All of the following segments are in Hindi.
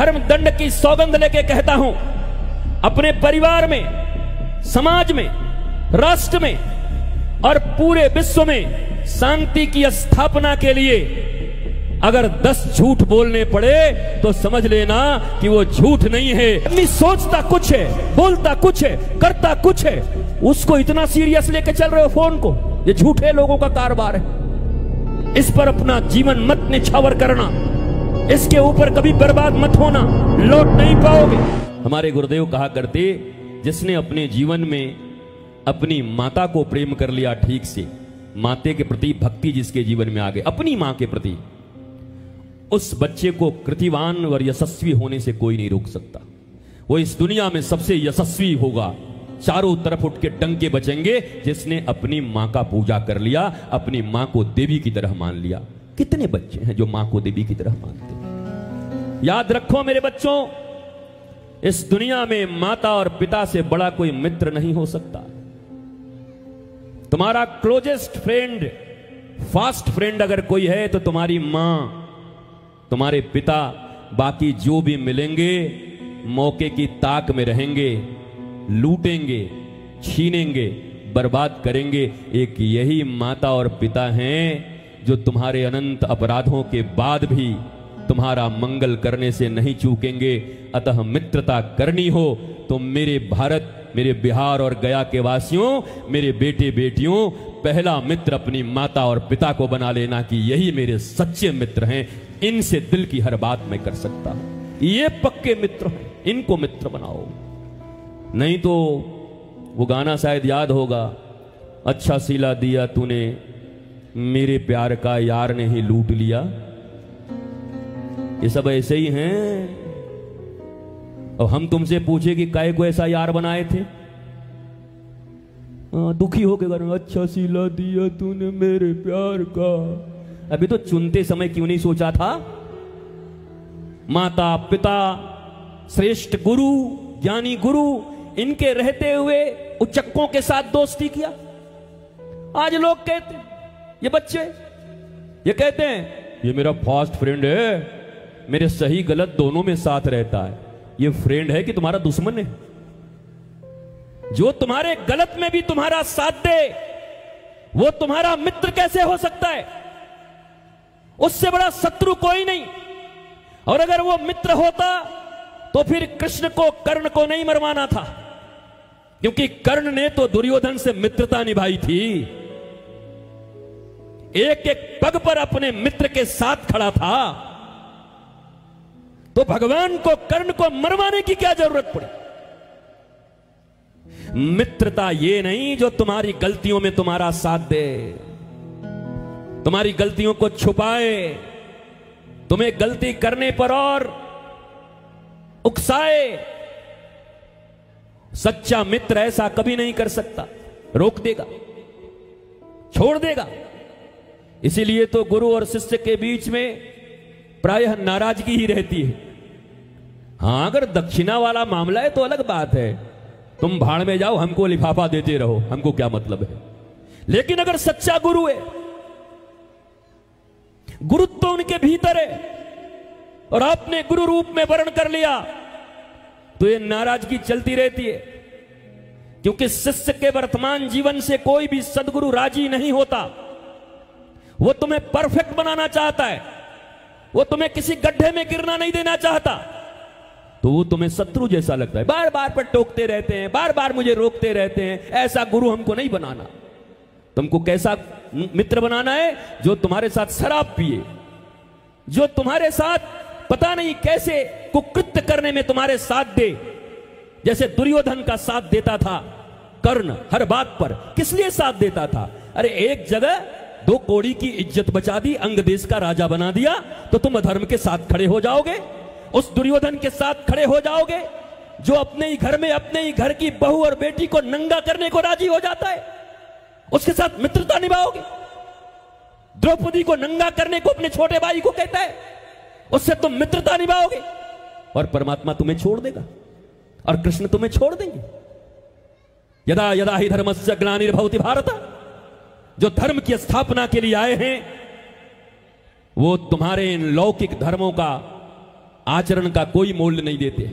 धर्म दंड की सौगंध लेके कहता हूं, अपने परिवार में, समाज में, राष्ट्र में और पूरे विश्व में शांति की स्थापना के लिए अगर 10 झूठ बोलने पड़े तो समझ लेना कि वो झूठ नहीं है। आदमी सोचता कुछ है, बोलता कुछ है, करता कुछ है, उसको इतना सीरियस लेके चल रहे हो फोन को। ये झूठे लोगों का कारोबार है। इस पर अपना जीवन मत निछावर करना, इसके ऊपर कभी बर्बाद मत होना, लौट नहीं पाओगे। हमारे गुरुदेव कहा करते, जिसने अपने जीवन में अपनी माता को प्रेम कर लिया ठीक से, माते के प्रति भक्ति जिसके जीवन में आ गई, अपनी मां के प्रति, उस बच्चे को कृतिवान और यशस्वी होने से कोई नहीं रोक सकता। वो इस दुनिया में सबसे यशस्वी होगा, चारों तरफ उठ के डंके बचेंगे, जिसने अपनी मां का पूजा कर लिया, अपनी मां को देवी की तरह मान लिया। कितने बच्चे हैं जो मां को देवी की तरह मानते हैं? याद रखो मेरे बच्चों, इस दुनिया में माता और पिता से बड़ा कोई मित्र नहीं हो सकता। तुम्हारा क्लोजेस्ट फ्रेंड, फास्ट फ्रेंड अगर कोई है तो तुम्हारी मां, तुम्हारे पिता। बाकी जो भी मिलेंगे मौके की ताक में रहेंगे, लूटेंगे, छीनेंगे, बर्बाद करेंगे। एक यही माता और पिता हैं जो तुम्हारे अनंत अपराधों के बाद भी तुम्हारा मंगल करने से नहीं चूकेंगे। अतः मित्रता करनी हो तो मेरे भारत, मेरे बिहार और गया के वासियों, मेरे बेटे बेटियों, पहला मित्र अपनी माता और पिता को बना लेना कि यही मेरे सच्चे मित्र हैं। इनसे दिल की हर बात मैं कर सकता हूं, ये पक्के मित्र हैं, इनको मित्र बनाओ। नहीं तो वो गाना शायद याद होगा, अच्छा सिला दिया तूने मेरे प्यार का, यार ने ही लूट लिया। ये सब ऐसे ही हैं। और हम तुमसे पूछे कि काहे को ऐसा यार बनाए थे, दुखी होके कर, अच्छा सिला दिया तूने मेरे प्यार का। अभी तो चुनते समय क्यों नहीं सोचा था? माता पिता, श्रेष्ठ गुरु, ज्ञानी गुरु, इनके रहते हुए उच्चकों के साथ दोस्ती किया। आज लोग कहते हैं, ये बच्चे ये कहते हैं ये मेरा फास्ट फ्रेंड है, मेरे सही गलत दोनों में साथ रहता है। ये फ्रेंड है कि तुम्हारा दुश्मन है? जो तुम्हारे गलत में भी तुम्हारा साथ दे वो तुम्हारा मित्र कैसे हो सकता है? उससे बड़ा शत्रु कोई नहीं। और अगर वो मित्र होता तो फिर कृष्ण को, कर्ण को नहीं मरवाना था, क्योंकि कर्ण ने तो दुर्योधन से मित्रता निभाई थी। एक एक पग पर अपने मित्र के साथ खड़ा था, तो भगवान को, कर्ण को मरवाने की क्या जरूरत पड़ी? मित्रता ये नहीं जो तुम्हारी गलतियों में तुम्हारा साथ दे, तुम्हारी गलतियों को छुपाए, तुम्हें गलती करने पर और उकसाए। सच्चा मित्र ऐसा कभी नहीं कर सकता, रोक देगा, छोड़ देगा। इसीलिए तो गुरु और शिष्य के बीच में प्रायः नाराजगी ही रहती है। हां, अगर दक्षिणा वाला मामला है तो अलग बात है, तुम भाड़ में जाओ, हमको लिफाफा देते रहो, हमको क्या मतलब है। लेकिन अगर सच्चा गुरु है, गुरुत्व तो उनके भीतर है और आपने गुरु रूप में वर्ण कर लिया, तो ये नाराजगी चलती रहती है। क्योंकि शिष्य के वर्तमान जीवन से कोई भी सदगुरु राजी नहीं होता। वो तुम्हें परफेक्ट बनाना चाहता है, वो तुम्हें किसी गड्ढे में गिरना नहीं देना चाहता। तो वो तुम्हें शत्रु जैसा लगता है, बार बार पर टोकते रहते हैं, बार बार मुझे रोकते रहते हैं। ऐसा गुरु हमको नहीं बनाना। तुमको कैसा मित्र बनाना है? जो तुम्हारे साथ शराब पिए, जो तुम्हारे साथ पता नहीं कैसे कुकृत्य करने में तुम्हारे साथ दे। जैसे दुर्योधन का साथ देता था कर्ण हर बात पर। किस लिए साथ देता था? अरे एक जगह 2 कौड़ी की इज्जत बचा दी, अंग देश का राजा बना दिया, तो तुम अधर्म के साथ खड़े हो जाओगे, उस दुर्योधन के साथ खड़े हो जाओगे जो अपने ही घर में अपने ही घर की बहू और बेटी को नंगा करने को राजी हो जाता है। उसके साथ मित्रता निभाओगे? द्रौपदी को नंगा करने को अपने छोटे भाई को कहता है, उससे तुम मित्रता निभाओगे? और परमात्मा तुम्हें छोड़ देगा और कृष्ण तुम्हें छोड़ देंगे। यदा यदा ही धर्मस्य ग्लानिर्भवति भारत, जो धर्म की स्थापना के लिए आए हैं वो तुम्हारे इन लौकिक धर्मों का आचरण का कोई मूल्य नहीं देते।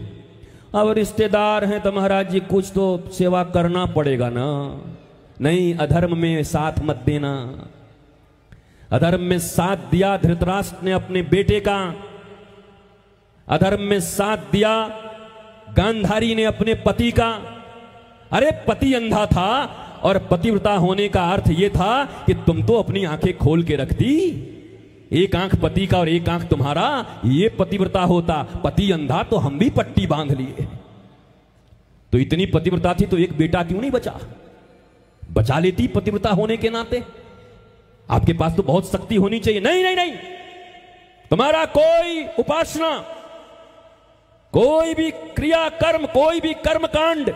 अब रिश्तेदार हैं तो महाराज जी कुछ तो सेवा करना पड़ेगा ना। नहीं, अधर्म में साथ मत देना। अधर्म में साथ दिया धृतराष्ट्र ने अपने बेटे का, अधर्म में साथ दिया गांधारी ने अपने पति का। अरे पति अंधा था और पतिव्रता होने का अर्थ यह था कि तुम तो अपनी आंखें खोल के रखती, एक आंख पति का और एक आंख तुम्हारा, ये पतिव्रता होता। पति अंधा तो हम भी पट्टी बांध लिए। तो इतनी पतिव्रता थी तो एक बेटा क्यों नहीं बचा लेती पतिव्रता होने के नाते। आपके पास तो बहुत शक्ति होनी चाहिए। नहीं नहीं नहीं, तुम्हारा कोई उपासना, कोई भी क्रिया कर्म, कोई भी कर्म कांड,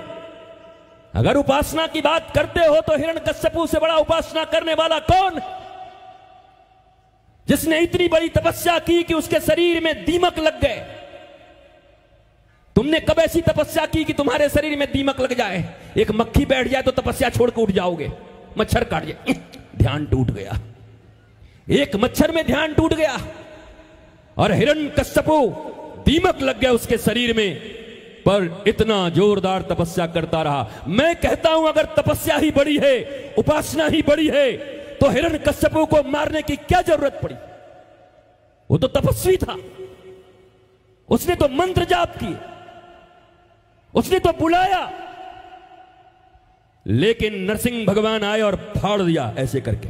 अगर उपासना की बात करते हो तो हिरण्यकश्यपु से बड़ा उपासना करने वाला कौन? जिसने इतनी बड़ी तपस्या की कि उसके शरीर में दीमक लग गए। तुमने कब ऐसी तपस्या की कि तुम्हारे शरीर में दीमक लग जाए? एक मक्खी बैठ जाए तो तपस्या छोड़ के उठ जाओगे, मच्छर काट जाए, ध्यान टूट गया। एक मच्छर में ध्यान टूट गया और हिरण्यकश्यपु दीमक लग गया उसके शरीर में, पर इतना जोरदार तपस्या करता रहा। मैं कहता हूं अगर तपस्या ही बड़ी है, उपासना ही बड़ी है, तो हिरण्यकश्यपु को मारने की क्या जरूरत पड़ी? वो तो तपस्वी था, उसने तो मंत्र जाप किए, उसने तो बुलाया, लेकिन नरसिंह भगवान आए और फाड़ दिया ऐसे करके,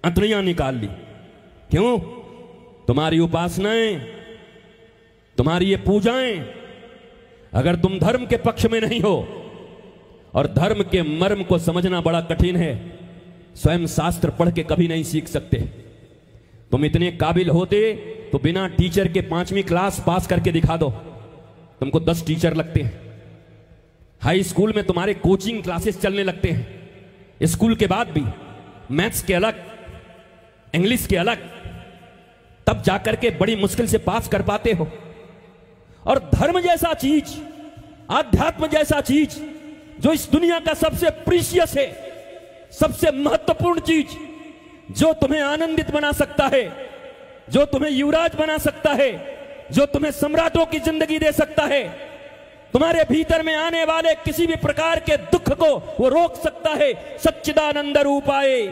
अंतड़ियां निकाल ली। क्यों? तुम्हारी उपासनाएं, तुम्हारी ये पूजाएं, अगर तुम धर्म के पक्ष में नहीं हो, और धर्म के मर्म को समझना बड़ा कठिन है, स्वयं शास्त्र पढ़ के कभी नहीं सीख सकते। तुम इतने काबिल होते तो बिना टीचर के 5वीं क्लास पास करके दिखा दो, तुमको 10 टीचर लगते हैं। हाई स्कूल में तुम्हारे कोचिंग क्लासेस चलने लगते हैं, स्कूल के बाद भी मैथ्स के अलग, इंग्लिश के अलग, तब जाकर के बड़ी मुश्किल से पास कर पाते हो। और धर्म जैसा चीज, आध्यात्म जैसा चीज, जो इस दुनिया का सबसे प्रीशियस है, सबसे महत्वपूर्ण चीज, जो तुम्हें आनंदित बना सकता है, जो तुम्हें युवराज बना सकता है, जो तुम्हें सम्राटों की जिंदगी दे सकता है, तुम्हारे भीतर में आने वाले किसी भी प्रकार के दुख को वो रोक सकता है। सच्चिदानंद रूपाय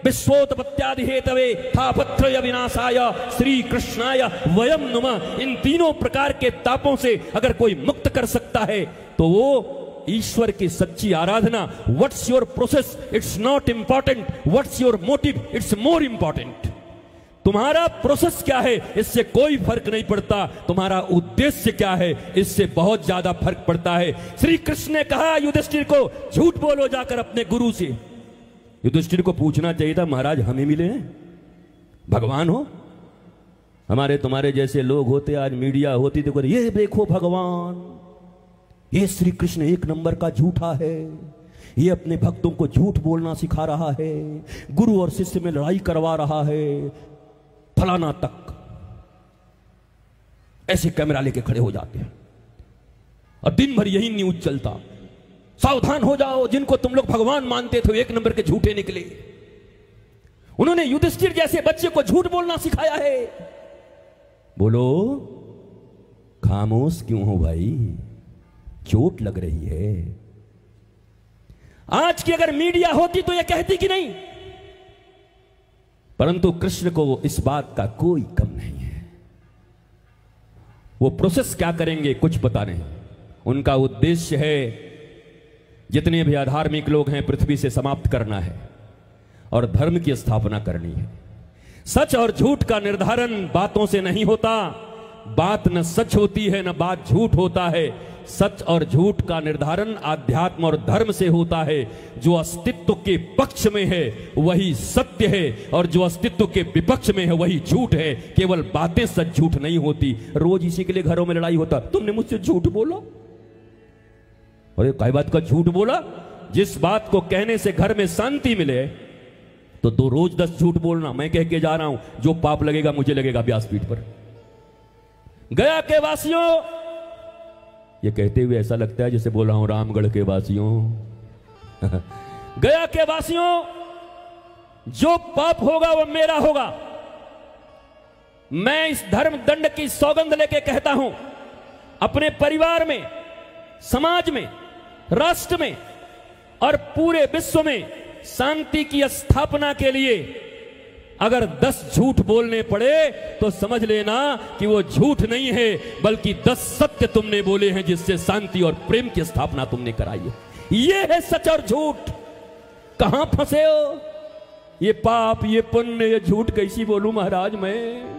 विश्वोत्पत्त्यादि हेतवे तापत्रय विनाशाय श्री कृष्णाय वयम नुमः। इन तीनों प्रकार के तापों से अगर कोई मुक्त कर सकता है तो वो ईश्वर की सच्ची आराधना। What's your process, it's not important, what's your motive, it's more important. तुम्हारा प्रोसेस क्या है इससे कोई फर्क नहीं पड़ता, तुम्हारा उद्देश्य क्या है इससे बहुत ज्यादा फर्क पड़ता है। श्री कृष्ण ने कहा युधिष्ठिर को, झूठ बोलो जाकर अपने गुरु से। युधिष्ठिर को पूछना चाहिए था, महाराज हमें मिले हैं, भगवान हो, हमारे तुम्हारे जैसे लोग होते, आज मीडिया होती तो ये देखो भगवान, ये श्री कृष्ण एक नंबर का झूठा है, ये अपने भक्तों को झूठ बोलना सिखा रहा है, गुरु और शिष्य में लड़ाई करवा रहा है, फलाना तक। ऐसे कैमरा लेके खड़े हो जाते हैं और दिन भर यही न्यूज चलता। सावधान हो जाओ, जिनको तुम लोग भगवान मानते थे एक नंबर के झूठे निकले। उन्होंने युधिष्ठिर जैसे बच्चे को झूठ बोलना सिखाया है। बोलो खामोश क्यों हो भाई, चोट लग रही है। आज की अगर मीडिया होती तो यह कहती कि नहीं, परंतु कृष्ण को इस बात का कोई कम नहीं है। वो प्रोसेस क्या करेंगे कुछ पता नहीं। उनका उद्देश्य है जितने भी अधार्मिक लोग हैं पृथ्वी से समाप्त करना है और धर्म की स्थापना करनी है। सच और झूठ का निर्धारण बातों से नहीं होता, बात न सच होती है न बात झूठ होता है। सच और झूठ का निर्धारण आध्यात्म और धर्म से होता है। जो अस्तित्व के पक्ष में है वही सत्य है और जो अस्तित्व के विपक्ष में है वही झूठ है। केवल बातें सच झूठ नहीं होती। रोज इसी के लिए घरों में लड़ाई होता, तुमने मुझसे झूठ बोला, अरे काय बात का झूठ बोला। जिस बात को कहने से घर में शांति मिले तो दो रोज 10 झूठ बोलना। मैं कह के जा रहा हूं, जो पाप लगेगा मुझे लगेगा व्यासपीठ पर। गया के वासियों, ये कहते हुए ऐसा लगता है जैसे बोल रहा हूं रामगढ़ के वासियों गया के वासियों, जो पाप होगा वह मेरा होगा। मैं इस धर्म दंड की सौगंध लेके कहता हूं, अपने परिवार में, समाज में, राष्ट्र में और पूरे विश्व में शांति की स्थापना के लिए अगर 10 झूठ बोलने पड़े तो समझ लेना कि वो झूठ नहीं है, बल्कि 10 सत्य तुमने बोले हैं, जिससे शांति और प्रेम की स्थापना तुमने कराई है। ये है सच और झूठ। कहां फंसे हो? ये पाप, ये पुण्य, ये झूठ कैसी बोलूं महाराज मैं?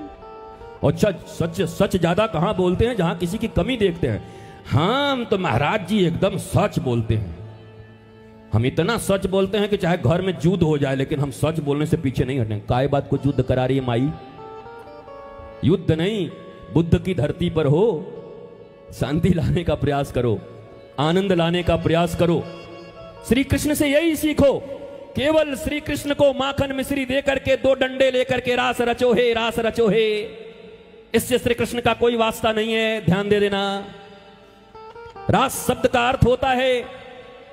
और सच सच ज्यादा कहां बोलते हैं? जहां किसी की कमी देखते हैं। हाँ, हम तो महाराज जी एकदम सच बोलते हैं। हम इतना सच बोलते हैं कि चाहे घर में युद्ध हो जाए, लेकिन हम सच बोलने से पीछे नहीं हटेंगे। काय बात को युद्ध करा रही है माई? युद्ध नहीं, बुद्ध की धरती पर हो, शांति लाने का प्रयास करो, आनंद लाने का प्रयास करो। श्री कृष्ण से यही सीखो। केवल श्री कृष्ण को माखन मिश्री दे करके 2 डंडे लेकर के रास रचो हे, रास रचो हे, इससे श्री कृष्ण का कोई वास्ता नहीं है। ध्यान दे देना। रास शब्द का अर्थ होता है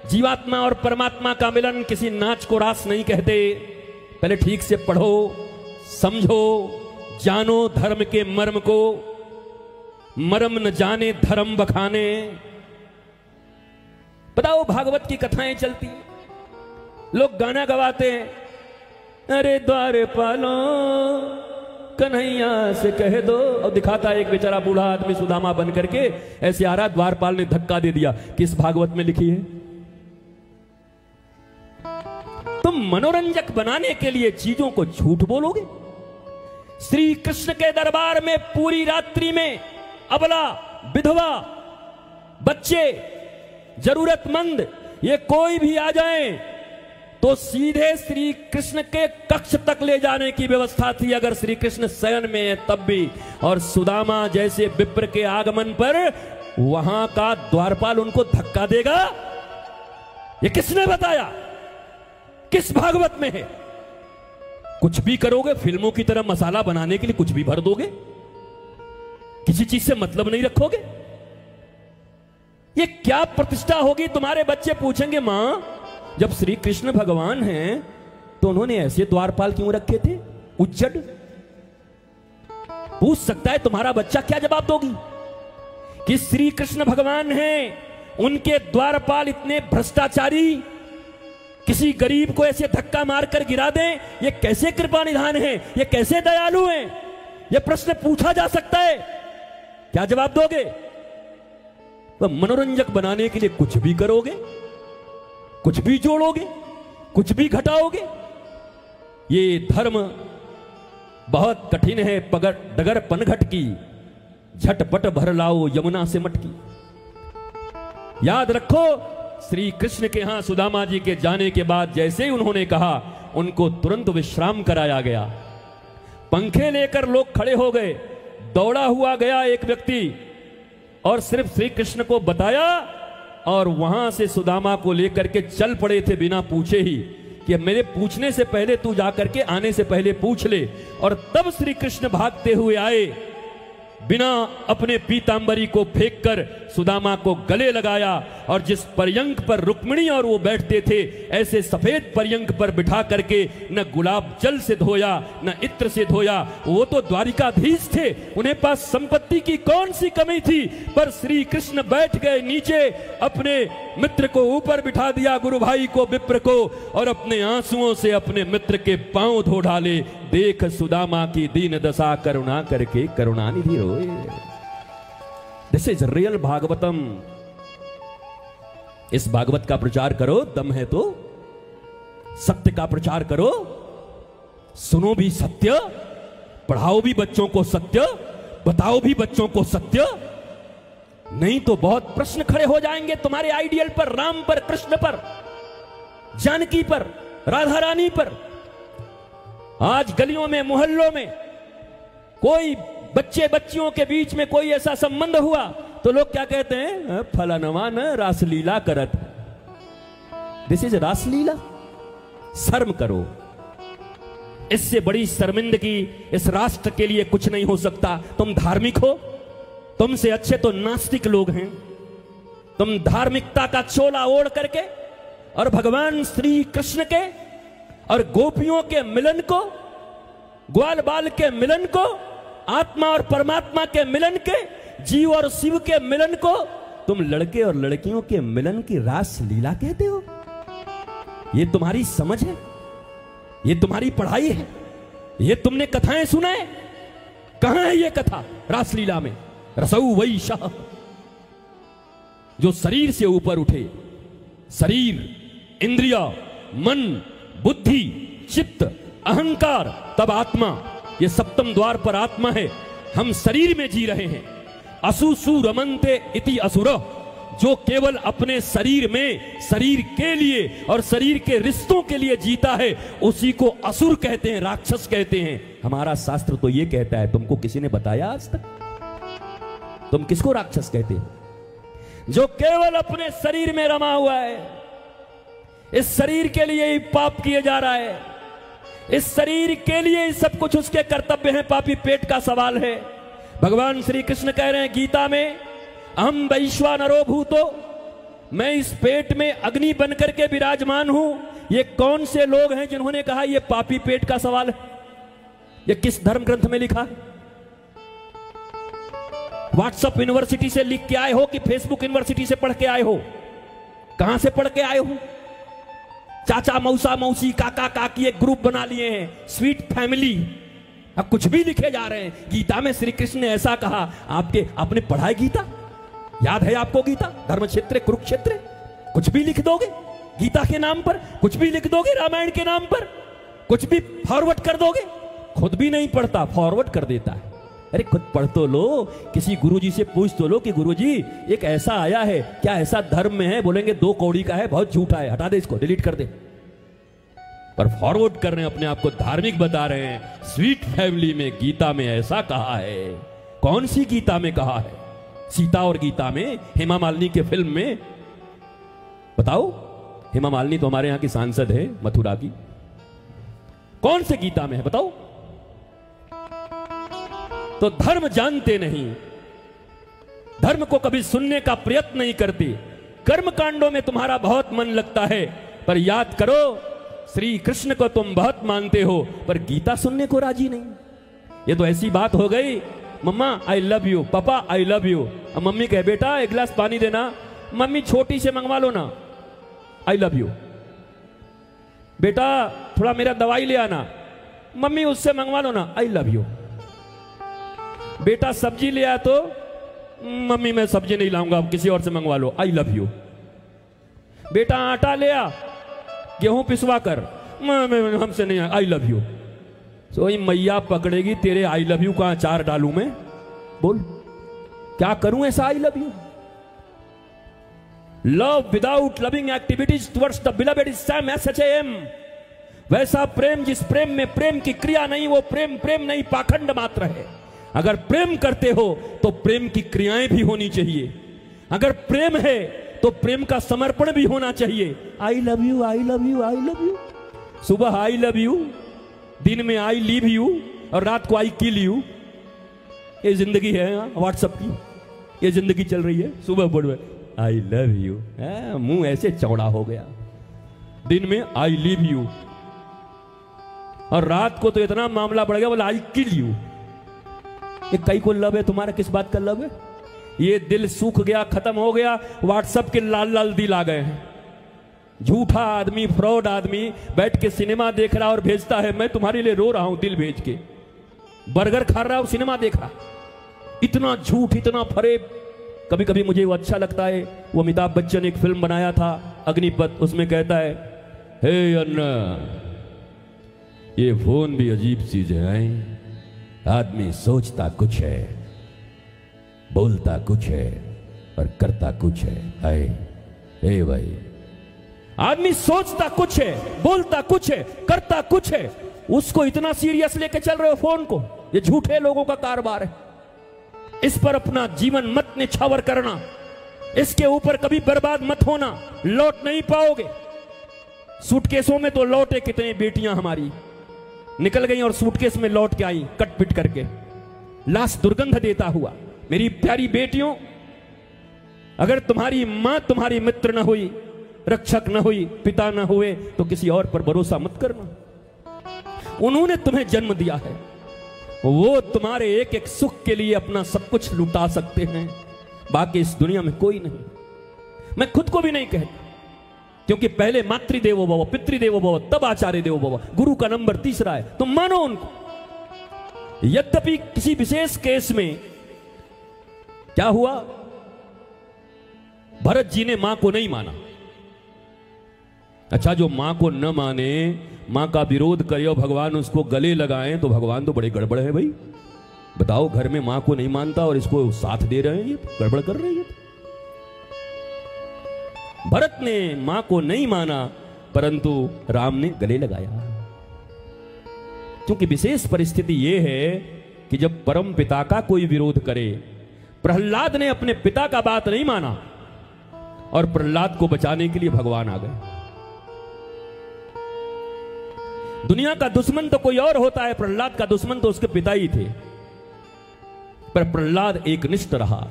जीवात्मा और परमात्मा का मिलन। किसी नाच को रास नहीं कहते। पहले ठीक से पढ़ो, समझो, जानो धर्म के मर्म को। मर्म न जाने धर्म बखाने। बताओ, भागवत की कथाएं चलती, लोग गाना गवाते हैं, अरे द्वारपालो कन्हैया से कह दो, और दिखाता है एक बेचारा बूढ़ा आदमी सुदामा बन करके ऐसे आ रहा, द्वारपाल ने धक्का दे दिया। किस भागवत में लिखी है? तुम मनोरंजक बनाने के लिए चीजों को झूठ बोलोगे। श्री कृष्ण के दरबार में पूरी रात्रि में अबला, विधवा, बच्चे, जरूरतमंद, ये कोई भी आ जाए तो सीधे श्री कृष्ण के कक्ष तक ले जाने की व्यवस्था थी, अगर श्री कृष्ण शयन में है तब भी। और सुदामा जैसे विप्र के आगमन पर वहां का द्वारपाल उनको धक्का देगा? ये किसने बताया? किस भागवत में है? कुछ भी करोगे, फिल्मों की तरह मसाला बनाने के लिए कुछ भी भर दोगे, किसी चीज से मतलब नहीं रखोगे। ये क्या प्रतिष्ठा होगी? तुम्हारे बच्चे पूछेंगे, मां जब श्री कृष्ण भगवान हैं तो उन्होंने ऐसे द्वारपाल क्यों रखे थे उज्जड? पूछ सकता है तुम्हारा बच्चा, क्या जवाब दोगी? कि श्री कृष्ण भगवान हैं, उनके द्वारपाल इतने भ्रष्टाचारी, किसी गरीब को ऐसे धक्का मारकर गिरा दें, ये कैसे कृपा निधान है? ये कैसे दयालु हैं? ये प्रश्न पूछा जा सकता है। क्या जवाब दोगे? तो मनोरंजक बनाने के लिए कुछ भी करोगे, कुछ भी जोड़ोगे, कुछ भी घटाओगे। ये धर्म बहुत कठिन है, डगर पनघट की, झटपट भर लाओ यमुना से मटकी। याद रखो, श्री कृष्ण के यहां सुदामा जी के जाने के बाद जैसे ही उन्होंने कहा, उनको तुरंत विश्राम कराया गया। पंखे लेकर लोग खड़े हो गए। दौड़ा हुआ गया एक व्यक्ति और सिर्फ श्री कृष्ण को बताया, और वहां से सुदामा को लेकर के चल पड़े थे बिना पूछे ही, कि मेरे पूछने से पहले तू जाकर के आने से पहले पूछ ले। और तब श्री कृष्ण भागते हुए आए, बिना अपने पीतांबरी को फेंककर सुदामा को गले लगाया, और जिस पर्यंक पर रुक्मिणी और वो बैठते थे, ऐसे सफेद पर्यंक पर बिठा करके न गुलाब जल से धोया, न इत्र से धोया। वो तो द्वारिकाधीश थे, उन्हें पास संपत्ति की कौन सी कमी थी? पर श्री कृष्ण बैठ गए नीचे, अपने मित्र को ऊपर बिठा दिया, गुरु भाई को, विप्र को, और अपने आंसुओं से अपने मित्र के पांव धो डाले। देख सुदामा की दीन दशा, करुणा करके करुणानिधि रोए। This is real Bhagavatam. इस भागवत का प्रचार करो, दम है तो सत्य का प्रचार करो। सुनो भी सत्य, पढ़ाओ भी बच्चों को सत्य, बताओ भी बच्चों को सत्य। नहीं तो बहुत प्रश्न खड़े हो जाएंगे तुम्हारे आइडियल पर, राम पर, कृष्ण पर, जानकी पर, राधा रानी पर। आज गलियों में, मोहल्लों में कोई बच्चे बच्चियों के बीच में कोई ऐसा संबंध हुआ तो लोग क्या कहते हैं? फलानवा न रासलीला करत। दिस इज रासलीला। शर्म करो। इससे बड़ी शर्मिंदगी इस राष्ट्र के लिए कुछ नहीं हो सकता। तुम धार्मिक हो, तुमसे अच्छे तो नास्तिक लोग हैं। तुम धार्मिकता का चोला ओढ़ करके और भगवान श्री कृष्ण के और गोपियों के मिलन को, ग्वाल बाल के मिलन को आत्मा और परमात्मा के मिलन के, जीव और शिव के मिलन को तुम लड़के और लड़कियों के मिलन की रास लीला कहते हो? ये तुम्हारी समझ है? ये तुम्हारी पढ़ाई है? ये तुमने कथाएं सुनाए? कहां है ये कथा रासलीला में? रसौ वही शाह, जो शरीर से ऊपर उठे, शरीर, इंद्रिया, मन, बुद्धि, चित्त, अहंकार, तब आत्मा। ये सप्तम द्वार पर आत्मा है। हम शरीर में जी रहे हैं। असुसु रमन्ते इति असुर, जो केवल अपने शरीर में, शरीर के लिए और शरीर के रिश्तों के लिए जीता है, उसी को असुर कहते हैं, राक्षस कहते हैं। हमारा शास्त्र तो ये कहता है। तुमको किसी ने बताया आज तक? तुम किसको राक्षस कहते हैं? जो केवल अपने शरीर में रमा हुआ है, इस शरीर के लिए ही पाप किए जा रहा है, इस शरीर के लिए ही सब कुछ उसके कर्तव्य हैं। पापी पेट का सवाल है। भगवान श्री कृष्ण कह रहे हैं गीता में, अहम वैश्वानरो भूतो, मैं इस पेट में अग्नि बनकर के विराजमान हूं। ये कौन से लोग हैं जिन्होंने कहा ये पापी पेट का सवाल है? ये किस धर्म ग्रंथ में लिखा है? व्हाट्सएप यूनिवर्सिटी से लिख के आए हो कि फेसबुक यूनिवर्सिटी से पढ़ के आए हो? कहां से पढ़ के आए हो? चाचा मौसा मौसी काका काकी एक ग्रुप बना लिए हैं, स्वीट फैमिली। अब कुछ भी लिखे जा रहे हैं। गीता में श्री कृष्ण ने ऐसा कहा। आपने पढ़ा है गीता? याद है आपको गीता? धर्म क्षेत्र, कुरुक्षेत्र, कुछ भी लिख दोगे गीता के नाम पर, कुछ भी लिख दोगे रामायण के नाम पर, कुछ भी फॉरवर्ड कर दोगे। खुद भी नहीं पढ़ता, फॉरवर्ड कर देता है। अरे खुद पढ़ तो लो, किसी गुरुजी से पूछ तो लो कि गुरुजी एक ऐसा आया है, क्या ऐसा धर्म में है? बोलेंगे 2 कौड़ी का है, बहुत झूठा है, हटा दे इसको, डिलीट कर दे। पर फॉरवर्ड कर रहे हैं, अपने आप को धार्मिक बता रहे हैं। स्वीट फैमिली में गीता में ऐसा कहा है। कौन सी गीता में कहा है? सीता और गीता में, हेमा मालिनी के फिल्म में? बताओ। हेमा मालिनी तो हमारे यहां की सांसद है, मथुरा की। कौन से गीता में है बताओ? तो धर्म जानते नहीं, धर्म को कभी सुनने का प्रयत्न नहीं करते। कर्म कांडों में तुम्हारा बहुत मन लगता है, पर याद करो श्री कृष्ण को तुम बहुत मानते हो, पर गीता सुनने को राजी नहीं। ये तो ऐसी बात हो गई, मम्मा आई लव यू, पापा आई लव यू। अब मम्मी कहे बेटा एक गिलास पानी देना, मम्मी छोटी से मंगवा लो ना, आई लव यू। बेटा थोड़ा मेरा दवाई ले आना, मम्मी उससे मंगवा लो ना, आई लव यू। बेटा सब्जी ले आया तो मम्मी मैं सब्जी नहीं लाऊंगा, किसी और से मंगवा लो, आई लव यू। बेटा आटा ले आ, गेहूं पिसवा कर, हमसे नहीं, आई लव यू। तो मैया पकड़ेगी तेरे आई लव यू का अचार डालूं मैं? बोल क्या करूं ऐसा I love you? Love without loving activities towards the beloved is same SHAM। वैसा प्रेम जिस प्रेम में प्रेम की क्रिया नहीं, वो प्रेम प्रेम नहीं, पाखंड मात्र है। अगर प्रेम करते हो तो प्रेम की क्रियाएं भी होनी चाहिए। अगर प्रेम है तो प्रेम का समर्पण भी होना चाहिए। I love you, I love you, I love you. सुबह आई लव यू, दिन में आई लीव यू, और रात को आई किल यू। ये जिंदगी है व्हाट्सएप की, ये जिंदगी चल रही है। सुबह बोल आई लव यू, मुंह ऐसे चौड़ा हो गया। दिन में आई लीव यू, और रात को तो इतना मामला बढ़ गया, बोला आई किल यू। ये कई को लव है, तुम्हारा किस बात का लव है? ये दिल सूख गया, खत्म हो गया। व्हाट्सएप के लाल लाल दिल आ गए हैं। झूठा आदमी, फ्रॉड आदमी बैठ के सिनेमा देख रहा और भेजता है मैं तुम्हारे लिए रो रहा हूं, दिल भेज के। बर्गर खा रहा और सिनेमा देख रहा। इतना झूठ, इतना फरेब। कभी कभी मुझे वो अच्छा लगता है, वो अमिताभ बच्चन एक फिल्म बनाया था अग्निपथ, उसमें कहता है हे अन्ना ये फोन भी अजीब चीज है, आदमी सोचता कुछ है, बोलता कुछ है और करता कुछ है। हाय हे भाई, आदमी सोचता कुछ है, बोलता कुछ है, करता कुछ है, उसको इतना सीरियस लेके चल रहे हो फोन को? ये झूठे लोगों का कारोबार है। इस पर अपना जीवन मत निछावर करना, इसके ऊपर कभी बर्बाद मत होना, लौट नहीं पाओगे। सूटकेसों में तो लौटे कितने बेटियां हमारी निकल गई और सूटकेस में लौट के आई कट पिट करके, लाश दुर्गंध देता हुआ। मेरी प्यारी बेटियों, अगर तुम्हारी मां तुम्हारी मित्र न हुई, रक्षक न हुई, पिता न हुए, तो किसी और पर भरोसा मत करना। उन्होंने तुम्हें जन्म दिया है, वो तुम्हारे एक एक सुख के लिए अपना सब कुछ लुटा सकते हैं, बाकी इस दुनिया में कोई नहीं। मैं खुद को भी नहीं कहता, क्योंकि पहले मातृदेवो भव, पितृदेवो भव, तब आचार्य देवो भव। गुरु का नंबर तीसरा है, तुम मानो उनको। यद्यपि किसी विशेष केस में क्या हुआ, भरत जी ने मां को नहीं माना। अच्छा, जो मां को न माने, मां का विरोध करे और भगवान उसको गले लगाएं, तो भगवान तो बड़े गड़बड़ है भाई। बताओ, घर में मां को नहीं मानता और इसको साथ दे रहे हैं, ये गड़बड़ कर रहे हैं। भरत ने मां को नहीं माना, परंतु राम ने गले लगाया। क्योंकि विशेष परिस्थिति यह है कि जब परम पिता का कोई विरोध करे, प्रहलाद ने अपने पिता का बात नहीं माना और प्रहलाद को बचाने के लिए भगवान आ गए। दुनिया का दुश्मन तो कोई और होता है, प्रहलाद का दुश्मन तो उसके पिता ही थे, पर प्रहलाद एकनिष्ठ रहा।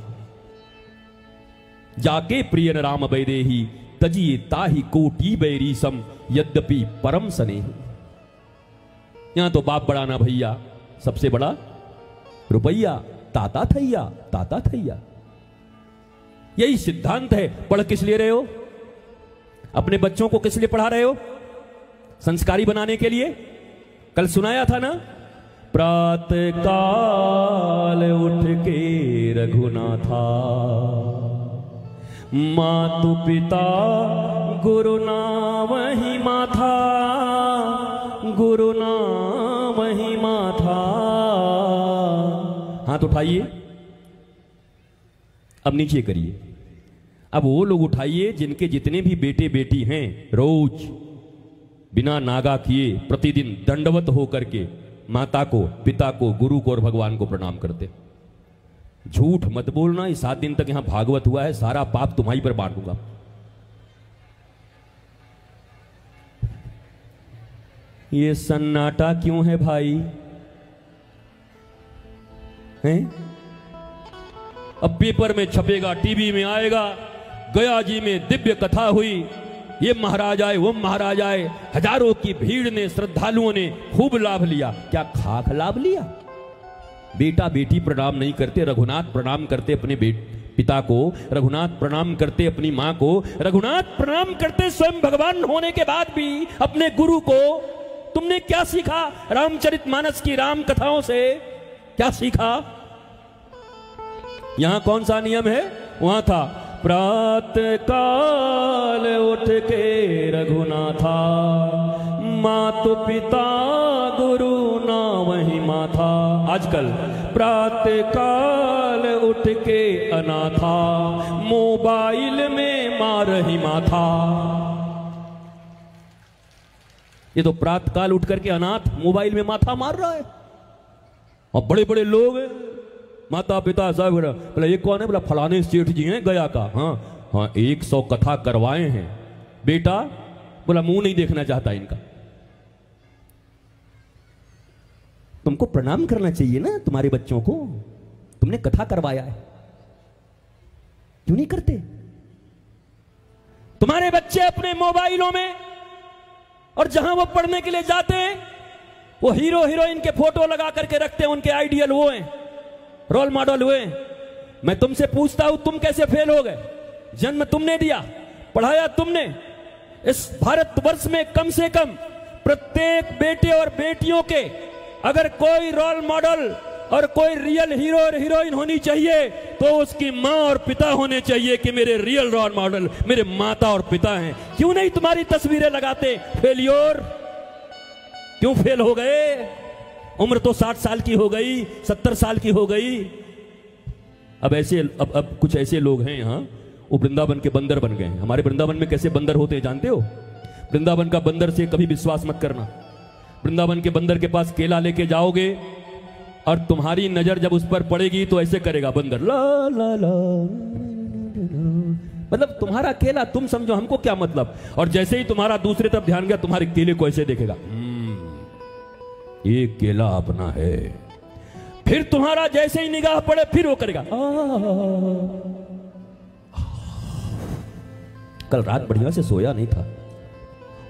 जाके प्रियन राम वैदेही तजिए ताहि कोटि बैरीसम यद्यपि परम स्नेही। यहां तो बाप बड़ा ना भैया, सबसे बड़ा रुपैया, ताता थैया, ताता थैया। यही सिद्धांत है। पढ़ किस लिए रहे हो? अपने बच्चों को किस लिए पढ़ा रहे हो? संस्कारी बनाने के लिए। कल सुनाया था ना, प्रातः काल उठ के रघुनाथा, मातु पिता गुरु नाम ही माथा, गुरु नाम ही माथा। हाथ उठाइए, अब नीचे करिए। अब वो लोग उठाइए जिनके जितने भी बेटे बेटी हैं, रोज बिना नागा किए प्रतिदिन दंडवत होकर के माता को, पिता को, गुरु को और भगवान को प्रणाम करते। झूठ मत बोलना। इस 7 दिन तक यहां भागवत हुआ है, सारा पाप तुम्हारी पर बांट दूंगा। ये सन्नाटा क्यों है भाई? हैं? अब पेपर में छपेगा, टीवी में आएगा, गया जी में दिव्य कथा हुई, ये महाराज आए, वो महाराज आए, हजारों की भीड़ ने, श्रद्धालुओं ने खूब लाभ लिया। क्या खाक लाभ लिया? बेटा बेटी प्रणाम नहीं करते, रघुनाथ प्रणाम करते अपने पिता को, रघुनाथ प्रणाम करते अपनी मां को, रघुनाथ प्रणाम करते स्वयं भगवान होने के बाद भी अपने गुरु को। तुमने क्या सीखा रामचरितमानस की राम कथाओं से? क्या सीखा? यहां कौन सा नियम है? वहां था, प्रातः काल उठ के रघुनाथा, मातु पिता गुरु नाम ही माथा। आजकल प्रातः काल उठ के अनाथा, मोबाइल में मार ही माथा। ये तो प्रातः काल उठ करके अनाथ मोबाइल में माथा मार रहा है। और बड़े बड़े लोग हैं, माता पिता सब। बोला ये कौन है? बोला फलाने सेठ जी हैं गया का। हाँ हाँ, 100 कथा करवाए हैं। बेटा बोला मुंह नहीं देखना चाहता इनका। तुमको प्रणाम करना चाहिए ना तुम्हारे बच्चों को, तुमने कथा करवाया है, क्यों नहीं करते? तुम्हारे बच्चे अपने मोबाइलों में और जहां वो पढ़ने के लिए जाते हैं, वो हीरो हीरोइन के फोटो लगा करके रखते हैं। उनके आइडियल वो हैं, रोल मॉडल हुए। मैं तुमसे पूछता हूं, तुम कैसे फेल हो गए? जन्म तुमने दिया, पढ़ाया तुमने। इस भारतवर्ष में कम से कम प्रत्येक बेटे और बेटियों के अगर कोई रोल मॉडल और कोई रियल हीरो और हीरोइन होनी चाहिए, तो उसकी मां और पिता होने चाहिए कि मेरे रियल रोल मॉडल मेरे माता और पिता हैं। क्यों नहीं तुम्हारी तस्वीरें लगाते? फेलियोर, क्यों फेल हो गए? उम्र तो 60 साल की हो गई, 70 साल की हो गई। अब कुछ ऐसे लोग हैं यहाँ, वो वृंदावन के बंदर बन गए हैं। हमारे वृंदावन में कैसे बंदर होते हैं जानते हो? वृंदावन का बंदर से कभी विश्वास मत करना। वृंदावन के बंदर के पास केला लेके जाओगे और तुम्हारी नजर जब उस पर पड़ेगी तो ऐसे करेगा बंदर, ला ला ला। मतलब तुम्हारा केला तुम समझो, हमको क्या मतलब। और जैसे ही तुम्हारा दूसरे तरफ ध्यान गया, तुम्हारे केले को ऐसे देखेगा, ये केला अपना है। फिर तुम्हारा जैसे ही निगाह पड़े, फिर वो करेगा, कल रात बढ़िया से सोया नहीं था।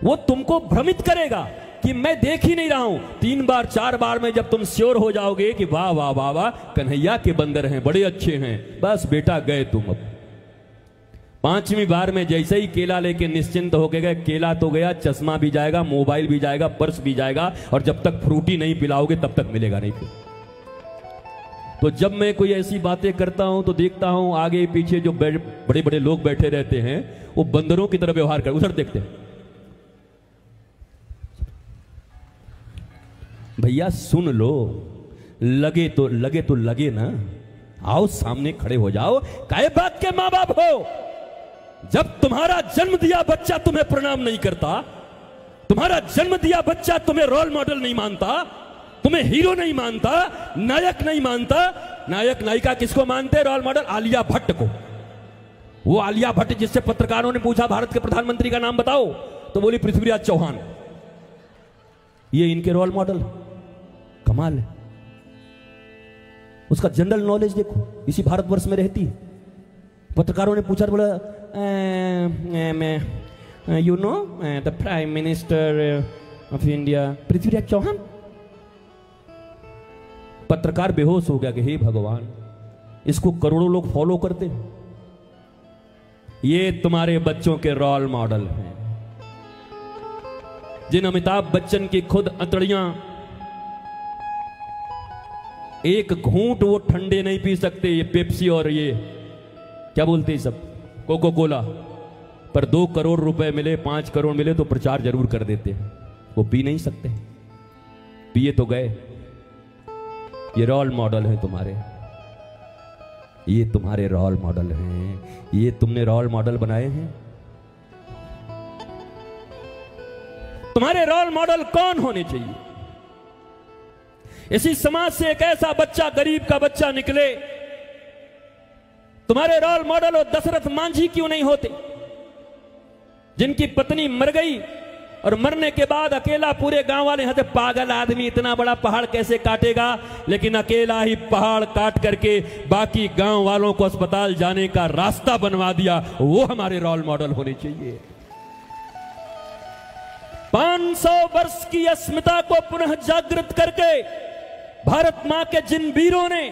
वो तुमको भ्रमित करेगा कि मैं देख ही नहीं रहा हूं। 3 बार 4 बार में जब तुम श्योर हो जाओगे कि वाह वाह वाह वाह कन्हैया के बंदर हैं, बड़े अच्छे हैं, बस बेटा गए तुम। अब 5वीं बार में जैसे ही केला लेके निश्चिंत होके गए, केला तो गया, चश्मा भी जाएगा, मोबाइल भी जाएगा, पर्स भी जाएगा, और जब तक फ्रूटी नहीं पिलाओगे तब तक मिलेगा नहीं फिर। तो जब मैं कोई ऐसी बातें करता हूं तो देखता हूं आगे पीछे जो बड़े बड़े लोग बैठे रहते हैं वो बंदरों की तरह व्यवहार कर, उधर देखते हैं। भैया सुन लो, लगे तो लगे ना, आओ सामने खड़े हो जाओ। काय बात के मां बाप हो, जब तुम्हारा जन्म दिया बच्चा तुम्हें प्रणाम नहीं करता, तुम्हारा जन्म दिया बच्चा तुम्हें रोल मॉडल नहीं मानता, तुम्हें हीरो नहीं मानता, नायक नहीं मानता। नायक नायिका किसको मानते? रोल मॉडल आलिया भट्ट को। वो आलिया भट्ट जिससे पत्रकारों ने पूछा भारत के प्रधानमंत्री का नाम बताओ, तो बोली पृथ्वीराज चौहान। ये इनके रोल मॉडल, कमाल है। उसका जनरल नॉलेज देखो, इसी भारतवर्ष में रहती है। पत्रकारों ने पूछा, बोला you know the prime minister of India Prithviraj Chauhan. पत्रकार बेहोश हो गया कि हे भगवान, इसको करोड़ों लोग फॉलो करते हैं। ये तुम्हारे बच्चों के रोल मॉडल हैं, जिन अमिताभ बच्चन की खुद अंतड़ियां एक घूंट वो ठंडे नहीं पी सकते, ये पेप्सी और ये क्या बोलते हैं सब, कोको कोला, पर 2 करोड़ रुपए मिले, 5 करोड़ मिले तो प्रचार जरूर कर देते हैं। वो पी नहीं सकते, पिए तो गए। ये रोल मॉडल हैं तुम्हारे, ये तुम्हारे रोल मॉडल हैं। ये तुमने रोल मॉडल बनाए हैं। तुम्हारे रोल मॉडल कौन होने चाहिए? इसी समाज से एक ऐसा बच्चा, गरीब का बच्चा निकले। तुम्हारे रोल मॉडल और दशरथ मांझी क्यों नहीं होते, जिनकी पत्नी मर गई और मरने के बाद अकेला पूरे गांव वाले हंसे, पागल आदमी इतना बड़ा पहाड़ कैसे काटेगा, लेकिन अकेला ही पहाड़ काट करके बाकी गांव वालों को अस्पताल जाने का रास्ता बनवा दिया। वो हमारे रोल मॉडल होने चाहिए। 500 वर्ष की अस्मिता को पुनः जागृत करके भारत मां के जिन वीरों ने,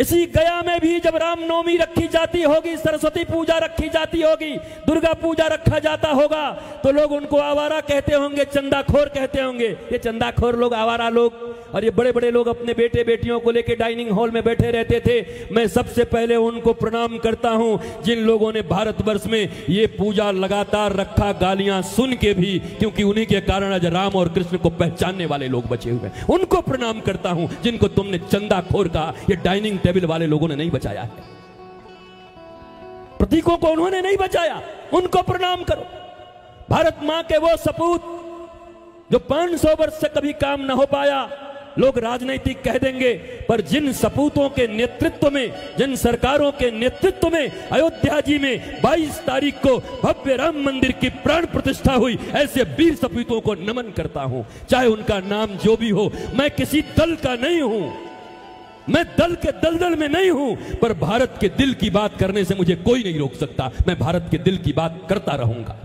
इसी गया में भी जब रामनवमी रखी जाती होगी, सरस्वती पूजा रखी जाती होगी, दुर्गा पूजा रखा जाता होगा, तो लोग उनको आवारा कहते होंगे, चंदाखोर कहते होंगे। ये चंदाखोर लोग, आवारा लोग, और ये बड़े बड़े लोग अपने बेटे बेटियों को लेकर डाइनिंग हॉल में बैठे रहते थे। मैं सबसे पहले उनको प्रणाम करता हूं जिन लोगों ने भारतवर्ष में ये पूजा लगातार रखा, गालियां सुन के भी, क्योंकि उन्हीं के कारण आज राम और कृष्ण को पहचानने वाले लोग बचे हुए हैं। उनको प्रणाम करता हूं जिनको तुमने चंदाखोर कहा, ये डाइनिंग टेबल वाले लोगों ने नहीं बचाया है, प्रतीकों को उन्होंने नहीं बचाया, उनको प्रणाम करो। भारत मां के वो सपूत जो 500 वर्ष से कभी काम ना हो पाया, लोग राजनीतिक कह देंगे, पर जिन सपूतों के नेतृत्व में, जिन सरकारों के नेतृत्व में अयोध्या जी में 22 तारीख को भव्य राम मंदिर की प्राण प्रतिष्ठा हुई, ऐसे वीर सपूतों को नमन करता हूं। चाहे उनका नाम जो भी हो, मैं किसी दल का नहीं हूं, मैं दल के दलदल में नहीं हूं, पर भारत के दिल की बात करने से मुझे कोई नहीं रोक सकता। मैं भारत के दिल की बात करता रहूंगा।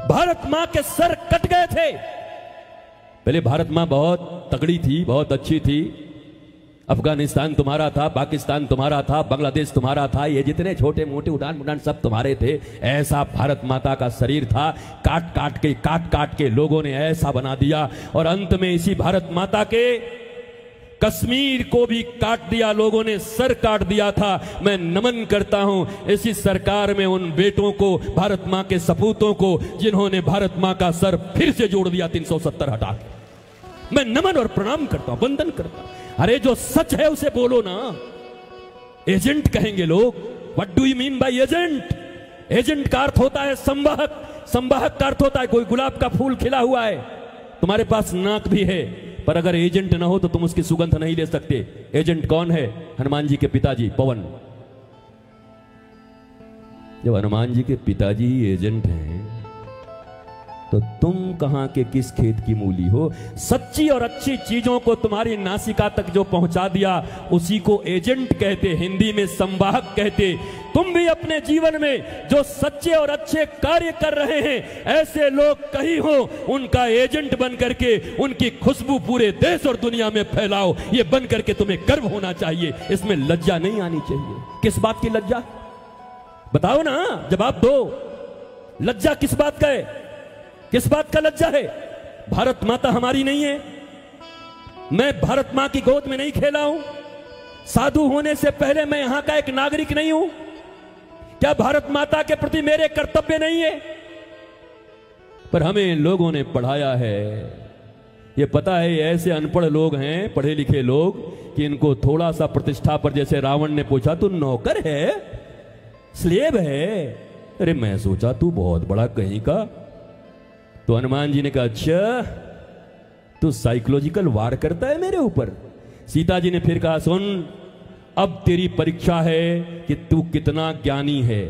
भारत मां के सर कट गए थे। पहले भारत मां बहुत तगड़ी थी, बहुत अच्छी थी। अफगानिस्तान तुम्हारा था, पाकिस्तान तुम्हारा था, बांग्लादेश तुम्हारा था, ये जितने छोटे मोटे उड़ान मुड़ान सब तुम्हारे थे। ऐसा भारत माता का शरीर था, काट काट के लोगों ने ऐसा बना दिया, और अंत में इसी भारत माता के कश्मीर को भी काट दिया लोगों ने, सर काट दिया था। मैं नमन करता हूं इसी सरकार में उन बेटों को, भारत मां के सपूतों को, जिन्होंने भारत मां का सर फिर से जोड़ दिया 370 हटा के। मैं नमन और प्रणाम करता हूं, वंदन करता हूं। अरे जो सच है उसे बोलो ना। एजेंट कहेंगे लोग, what do you mean by agent? Agent का अर्थ होता है संवाहक, संवाहक का अर्थ होता है कोई गुलाब का फूल खिला हुआ है, तुम्हारे पास नाक भी है, पर अगर एजेंट ना हो तो तुम उसकी सुगंध नहीं ले सकते। एजेंट कौन है? हनुमान जी के पिताजी पवन। जब हनुमान जी के पिताजी एजेंट हैं तो तुम कहां के किस खेत की मूली हो? सच्ची और अच्छी चीजों को तुम्हारी नासिका तक जो पहुंचा दिया उसी को एजेंट कहते, हिंदी में संवाहक कहते। तुम भी अपने जीवन में जो सच्चे और अच्छे कार्य कर रहे हैं, ऐसे लोग कहीं हो, उनका एजेंट बन करके उनकी खुशबू पूरे देश और दुनिया में फैलाओ। ये बन करके तुम्हें गर्व होना चाहिए, इसमें लज्जा नहीं आनी चाहिए। किस बात की लज्जा? बताओ ना, जवाब दो। लज्जा किस बात का है? किस बात का लज्जा है? भारत माता हमारी नहीं है? मैं भारत मां की गोद में नहीं खेला हूं? साधु होने से पहले मैं यहां का एक नागरिक नहीं हूं? क्या भारत माता के प्रति मेरे कर्तव्य नहीं है? पर हमें लोगों ने पढ़ाया है, ये पता है ऐसे अनपढ़ लोग हैं, पढ़े लिखे लोग, कि इनको थोड़ा सा प्रतिष्ठा पर, जैसे रावण ने पूछा तू नौकर है, स्लेव है? अरे मैं सोचा तू बहुत बड़ा कहीं का। तो हनुमान जी ने कहा अच्छा तू साइकोलॉजिकल वार करता है मेरे ऊपर। सीता जी ने फिर कहा सुन, अब तेरी परीक्षा है कि तू कितना ज्ञानी है।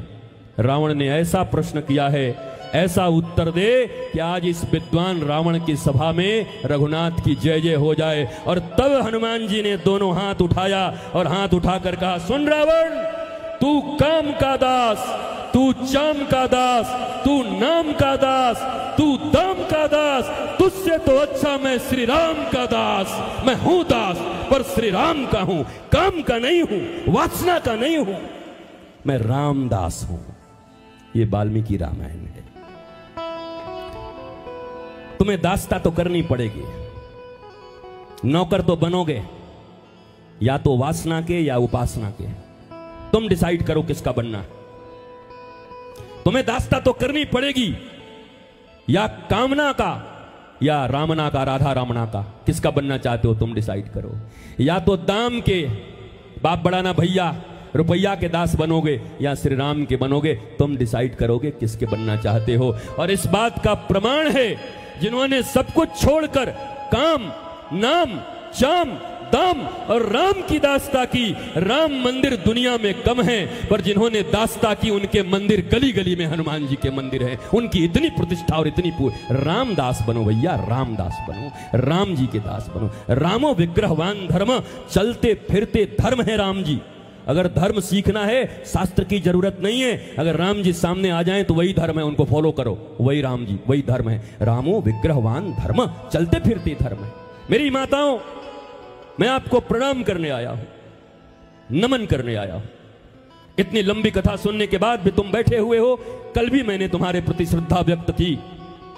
रावण ने ऐसा प्रश्न किया है, ऐसा उत्तर दे कि आज इस विद्वान रावण की सभा में रघुनाथ की जय जय हो जाए। और तब हनुमान जी ने दोनों हाथ उठाया और हाथ उठाकर कहा सुन रावण, तू काम का दास, तू चाम का दास, तू नाम का दास, तू दाम का दास, तुझसे तो अच्छा मैं श्री राम का दास। मैं हूं दास, पर श्री राम का हूं, काम का नहीं हूं, वासना का नहीं हूं, मैं रामदास हूं। ये वाल्मीकि रामायण है। तुम्हें दासता तो करनी पड़ेगी, नौकर तो बनोगे, या तो वासना के या उपासना के। तुम डिसाइड करो किसका बनना। तुम्हें दासता तो करनी पड़ेगी, या कामना का या रामना का, राधा रामना का। किसका बनना चाहते हो तुम डिसाइड करो। या तो दाम के, बाप बड़ा ना भैया, रुपया के दास बनोगे, या श्री राम के बनोगे। तुम डिसाइड करोगे किसके बनना चाहते हो। और इस बात का प्रमाण है, जिन्होंने सब कुछ छोड़कर काम, नाम, चाम, दाम और राम की दास्ता की। राम मंदिर दुनिया में कम है, पर जिन्होंने दास्ता की उनके मंदिर गली गली में हनुमान जी के मंदिर हैं। उनकी इतनी प्रतिष्ठा और इतनी रामदास बनो भैया, रामदास बनो, राम जी के दास बनो। रामो विग्रहवान धर्म, चलते फिरते धर्म है राम जी। अगर धर्म सीखना है, शास्त्र की जरूरत नहीं है। अगर राम जी सामने आ जाएं तो वही धर्म है, उनको फॉलो करो, वही राम जी, वही धर्म है। रामो विग्रहवान धर्म, चलते फिरते धर्म है। मेरी माताओं, मैं आपको प्रणाम करने आया हूं, नमन करने आया हूं। इतनी लंबी कथा सुनने के बाद भी तुम बैठे हुए हो। कल भी मैंने तुम्हारे प्रति श्रद्धा व्यक्त की,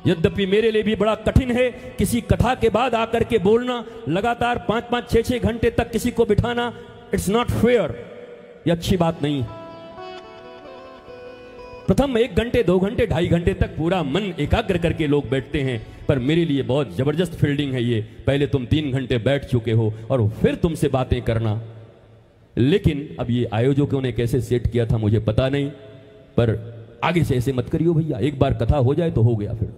यद्यपि मेरे लिए भी बड़ा कठिन है किसी कथा के बाद आकर के बोलना, लगातार 5-5, 6-6 घंटे तक किसी को बिठाना। इट्स नॉट फेयर, ये अच्छी बात नहीं। प्रथम 1 घंटे, 2 घंटे, 2.5 घंटे तक पूरा मन एकाग्र करके लोग बैठते हैं, पर मेरे लिए बहुत जबरदस्त फील्डिंग है ये। पहले तुम 3 घंटे बैठ चुके हो और फिर तुमसे बातें करना। लेकिन अब ये आयोजकों ने कैसे सेट किया था मुझे पता नहीं, पर आगे से ऐसे मत करियो भैया। एक बार कथा हो जाए तो हो गया, फिर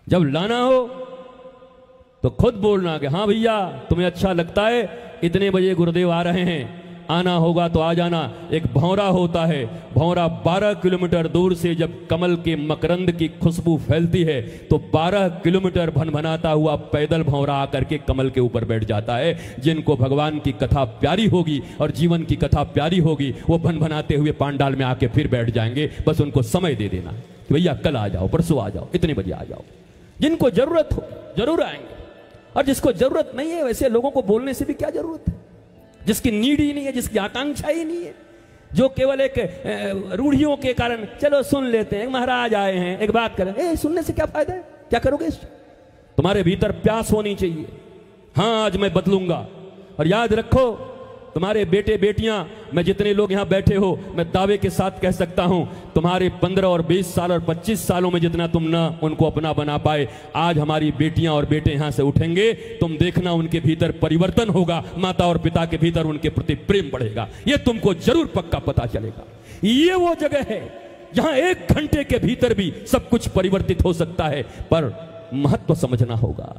जब लाना हो तो खुद बोलना कि हाँ भैया तुम्हें अच्छा लगता है, इतने बजे गुरुदेव आ रहे हैं, आना होगा तो आ जाना। एक भौरा होता है, भौरा 12 किलोमीटर दूर से जब कमल के मकरंद की खुशबू फैलती है तो 12 किलोमीटर भनभनाता हुआ पैदल भौरा आकर के कमल के ऊपर बैठ जाता है। जिनको भगवान की कथा प्यारी होगी और जीवन की कथा प्यारी होगी, वो भनभनाते हुए पांडाल में आके फिर बैठ जाएंगे। बस उनको समय दे देना कि भैया कल आ जाओ, परसों आ जाओ, इतने बजे आ जाओ। जिनको जरूरत हो जरूर आएंगे, और जिसको जरूरत नहीं है वैसे लोगों को बोलने से भी क्या जरूरत है। जिसकी नीड ही नहीं है, जिसकी आकांक्षा ही नहीं है, जो केवल एक रूढ़ियों के कारण चलो सुन लेते हैं, महाराज आए हैं एक बात करें, सुनने से क्या फायदा है, क्या करोगे इससे? तुम्हारे भीतर प्यास होनी चाहिए, हाँ आज मैं बदलूंगा। और याद रखो तुम्हारे बेटे बेटियां, मैं जितने लोग यहां बैठे हो, मैं दावे के साथ कह सकता हूं, तुम्हारे 15 और 20 साल और 25 सालों में जितना तुम ना उनको अपना बना पाए, आज हमारी बेटियां और बेटे यहां से उठेंगे, तुम देखना उनके भीतर परिवर्तन होगा, माता और पिता के भीतर उनके प्रति प्रेम बढ़ेगा। यह तुमको जरूर पक्का पता चलेगा। ये वो जगह है जहां 1 घंटे के भीतर भी सब कुछ परिवर्तित हो सकता है, पर महत्व समझना होगा।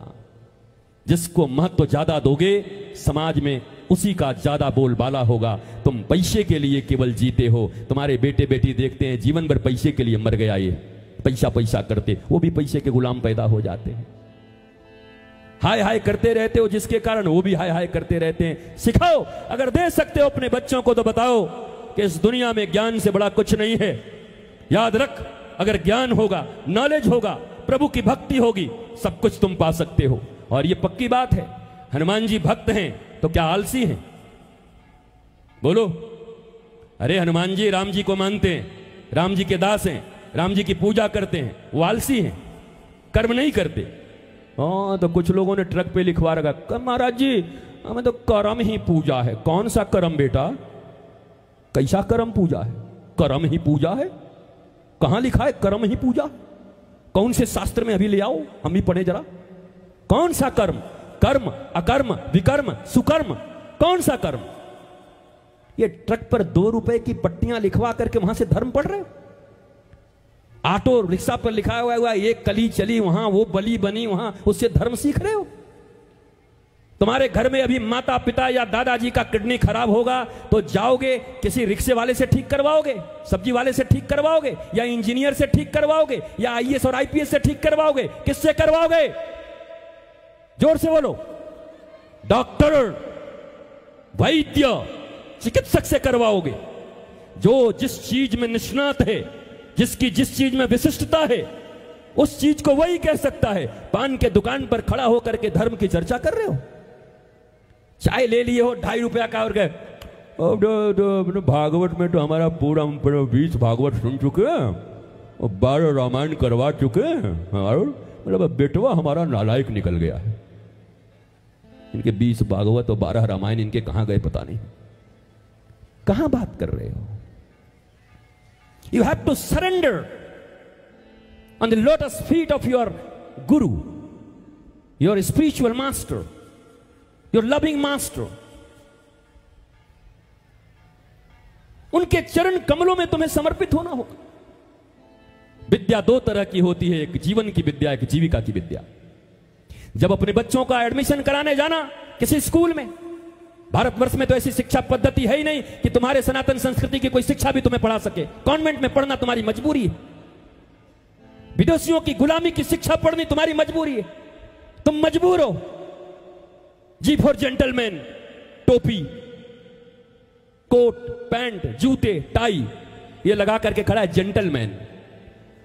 जिसको महत्व ज्यादा दोगे, समाज में उसी का ज्यादा बोलबाला होगा। तुम पैसे के लिए केवल जीते हो, तुम्हारे बेटे बेटी देखते हैं जीवन भर पैसे के लिए मर गया, ये पैसा पैसा करते, वो भी पैसे के गुलाम पैदा हो जाते हैं। हाय हाय करते रहते हो, जिसके कारण वो भी हाय हाय करते रहते हैं। सिखाओ, अगर दे सकते हो अपने बच्चों को तो बताओ, कि इस दुनिया में ज्ञान से बड़ा कुछ नहीं है। याद रख, अगर ज्ञान होगा, नॉलेज होगा, प्रभु की भक्ति होगी, सब कुछ तुम पा सकते हो। और ये पक्की बात है, हनुमान जी भक्त हैं तो क्या आलसी हैं? बोलो। अरे हनुमान जी राम जी को मानते हैं, राम जी के दास हैं, राम जी की पूजा करते हैं, वो आलसी हैं, कर्म नहीं करते। हाँ, तो कुछ लोगों ने ट्रक पे लिखवा रखा, महाराज जी हमें तो कर्म ही पूजा है। कौन सा कर्म बेटा? कैसा कर्म पूजा है? कर्म ही पूजा है? कहां लिखा है कर्म ही पूजा? कौन से शास्त्र में? अभी ले आओ, हम भी पढ़े जरा। कौन सा कर्म? कर्म, अकर्म, विकर्म, सुकर्म, कौन सा कर्म? ये ट्रक पर 2 रुपए की पट्टियां लिखवा करके वहां से धर्म पढ़ रहे हो? ऑटो रिक्शा पर लिखा हुआ ये कली चली वहां, वो बली बनी वहां, उससे धर्म सीख रहे हो? तुम्हारे घर में अभी माता पिता या दादाजी का किडनी खराब होगा तो जाओगे किसी रिक्शे वाले से ठीक करवाओगे, सब्जी वाले से ठीक करवाओगे, या इंजीनियर से ठीक करवाओगे, या आईएएस और आईपीएस से ठीक करवाओगे? किससे करवाओगे? जोर से बोलो। डॉक्टर, वैद्य, चिकित्सक से करवाओगे, जो जिस चीज में निष्णात है, जिसकी जिस चीज में विशिष्टता है, उस चीज को वही कह सकता है। पान के दुकान पर खड़ा होकर के धर्म की चर्चा कर रहे हो। चाय ले लिए हो 2.5 रुपया का और गए, भागवत में तो हमारा पूरा 20 भागवत सुन चुके हैं और 12 रामायण करवा चुके हैं, मतलब बेटवा हमारा नालायक निकल गया है। इनके 20 भागवत और 12 रामायण इनके कहां गए पता नहीं। कहां बात कर रहे हो? You have to surrender on the lotus feet of your guru, your spiritual master, your loving master. उनके चरण कमलों में तुम्हें समर्पित होना होगा। विद्या 2 तरह की होती है, एक जीवन की विद्या, एक जीविका की विद्या। जब अपने बच्चों का एडमिशन कराने जाना किसी स्कूल में, भारतवर्ष में तो ऐसी शिक्षा पद्धति है ही नहीं कि तुम्हारे सनातन संस्कृति की कोई शिक्षा भी तुम्हें पढ़ा सके। कॉन्वेंट में पढ़ना तुम्हारी मजबूरी है, विदेशियों की गुलामी की शिक्षा पढ़नी तुम्हारी मजबूरी है। तुम मजबूर हो। जी फॉर जेंटलमैन, टोपी, कोट, पैंट, जूते, टाई, ये लगा करके खड़ा है जेंटलमैन।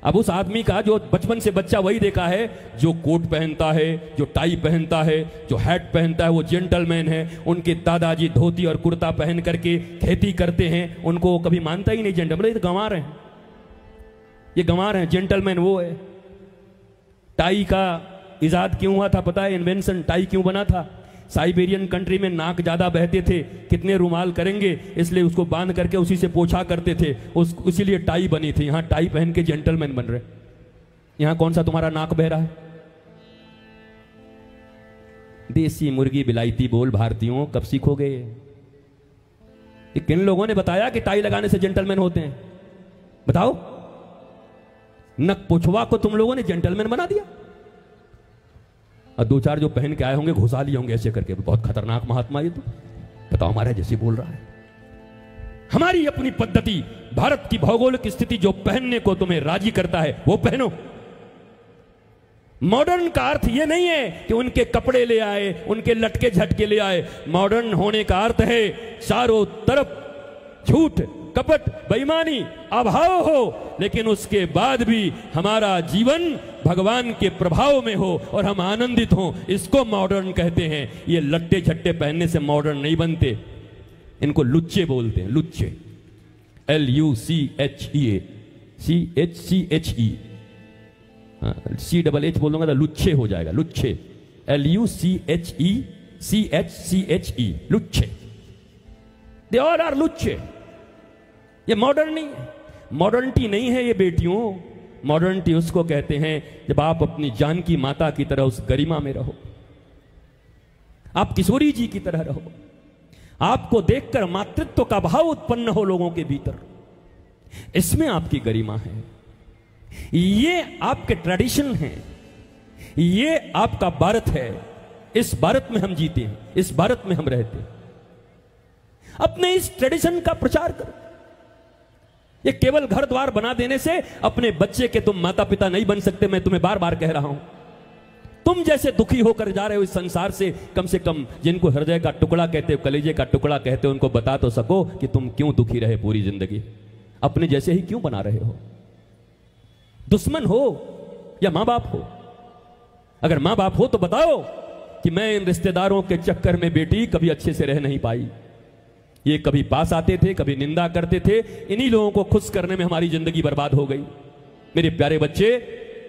अब उस आदमी का जो बचपन से बच्चा वही देखा है, जो कोट पहनता है, जो टाई पहनता है, जो हैट पहनता है, वो जेंटलमैन है। उनके दादाजी धोती और कुर्ता पहन करके खेती करते हैं, उनको कभी मानता ही नहीं जेंटलमैन। ये तो गंवार हैं, ये गंवार हैं। जेंटलमैन वो है। टाई का इजाद क्यों हुआ था पता है? इन्वेंशन टाई क्यों बना था? साइबेरियन कंट्री में नाक ज्यादा बहते थे, कितने रुमाल करेंगे, इसलिए उसको बांध करके उसी से पोछा करते थे, इसीलिए टाई बनी थी। यहां टाई पहन के जेंटलमैन बन रहे। यहां कौन सा तुम्हारा नाक बह रहा है? देसी मुर्गी बिलायती बोल भारतीयों, कब सीखोगे? ये किन लोगों ने बताया कि टाई लगाने से जेंटलमैन होते हैं? बताओ। नक पुछवा को तुम लोगों ने जेंटलमैन बना दिया, और 2-4 जो पहन के आए होंगे घुसा लिए होंगे ऐसे करके। बहुत खतरनाक महात्मा ये तो। बताओ, हमारे जैसे बोल रहा है। हमारी अपनी पद्धति, भारत की भौगोलिक स्थिति जो पहनने को तुम्हें राजी करता है वो पहनो। मॉडर्न का अर्थ ये नहीं है कि उनके कपड़े ले आए, उनके लटके झटके ले आए। मॉडर्न होने का अर्थ है चारों तरफ झूठ, कपट, बेईमानी, अभाव हो, लेकिन उसके बाद भी हमारा जीवन भगवान के प्रभाव में हो और हम आनंदित हों। इसको मॉडर्न कहते हैं। ये लट्टे झट्टे पहनने से मॉडर्न नहीं बनते। इनको लुच्चे बोलते हैं, लुच्चे। LUCHE, CHCHE, CHH बोलूंगा तो लुच्चे हो जाएगा। लुच्चे, LUCHE, CHCHE, लुच्चे। दे ऑल आर लुच्चे। ये मॉडर्न नहीं है, मॉडर्निटी नहीं है ये बेटियों। मॉडर्निटी उसको कहते हैं जब आप अपनी जानकी माता की तरह उस गरिमा में रहो, आप किशोरी जी की तरह रहो, आपको देखकर मातृत्व का भाव उत्पन्न हो लोगों के भीतर। इसमें आपकी गरिमा है। ये आपके ट्रेडिशन है, ये आपका भारत है। इस भारत में हम जीते हैं, इस भारत में हम रहते हैं। अपने इस ट्रेडिशन का प्रचार करो। ये केवल घर द्वार बना देने से अपने बच्चे के तुम माता पिता नहीं बन सकते। मैं तुम्हें बार बार कह रहा हूं, तुम जैसे दुखी होकर जा रहे हो इस संसार से कम जिनको हृदय का टुकड़ा कहते हो, कलेजे का टुकड़ा कहते हो, उनको बता तो सको कि तुम क्यों दुखी रहे पूरी जिंदगी, अपने जैसे ही क्यों बना रहे हो। दुश्मन हो या मां बाप हो, अगर मां बाप हो तो बताओ कि मैं इन रिश्तेदारों के चक्कर में बेटी कभी अच्छे से रह नहीं पाई, ये कभी पास आते थे, कभी निंदा करते थे, इन्हीं लोगों को खुश करने में हमारी जिंदगी बर्बाद हो गई। मेरे प्यारे बच्चे,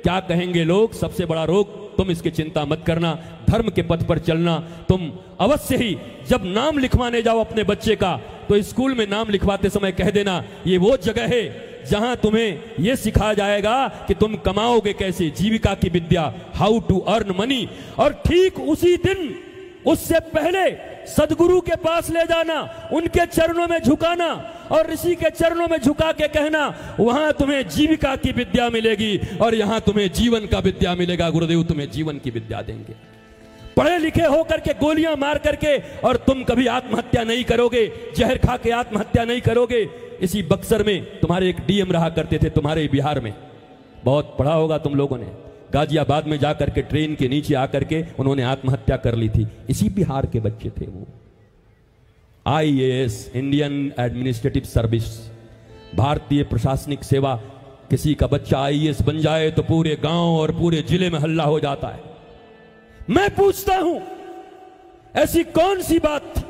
क्या कहेंगे लोग, सबसे बड़ा रोग तुम इसकी चिंता मत करना, धर्म के पथ पर चलना। तुम अवश्य ही जब नाम लिखवाने जाओ अपने बच्चे का, तो स्कूल में नाम लिखवाते समय कह देना ये वो जगह है जहां तुम्हें यह सिखाया जाएगा कि तुम कमाओगे कैसे, जीविका की विद्या, हाउ टू अर्न मनी। और ठीक उसी दिन, उससे पहले सदगुरु के पास ले जाना, उनके चरणों में झुकाना और ऋषि के चरणों में झुका के कहना वहां तुम्हें जीविका की विद्या मिलेगी और यहां तुम्हें जीवन का विद्या मिलेगा। गुरुदेव तुम्हें जीवन की विद्या देंगे। पढ़े लिखे होकर के गोलियां मार करके और तुम कभी आत्महत्या नहीं करोगे, जहर खा के आत्महत्या नहीं करोगे। इसी बक्सर में तुम्हारे एक डीएम रहा करते थे, तुम्हारे बिहार में, बहुत पढ़ा होगा तुम लोगों ने, गाजियाबाद में जाकर के ट्रेन के नीचे आकर के उन्होंने आत्महत्या कर ली थी। इसी बिहार के बच्चे थे वो। आईएएस, इंडियन एडमिनिस्ट्रेटिव सर्विस, भारतीय प्रशासनिक सेवा, किसी का बच्चा आईएएस बन जाए तो पूरे गांव और पूरे जिले में हल्ला हो जाता है। मैं पूछता हूं, ऐसी कौन सी बात थी?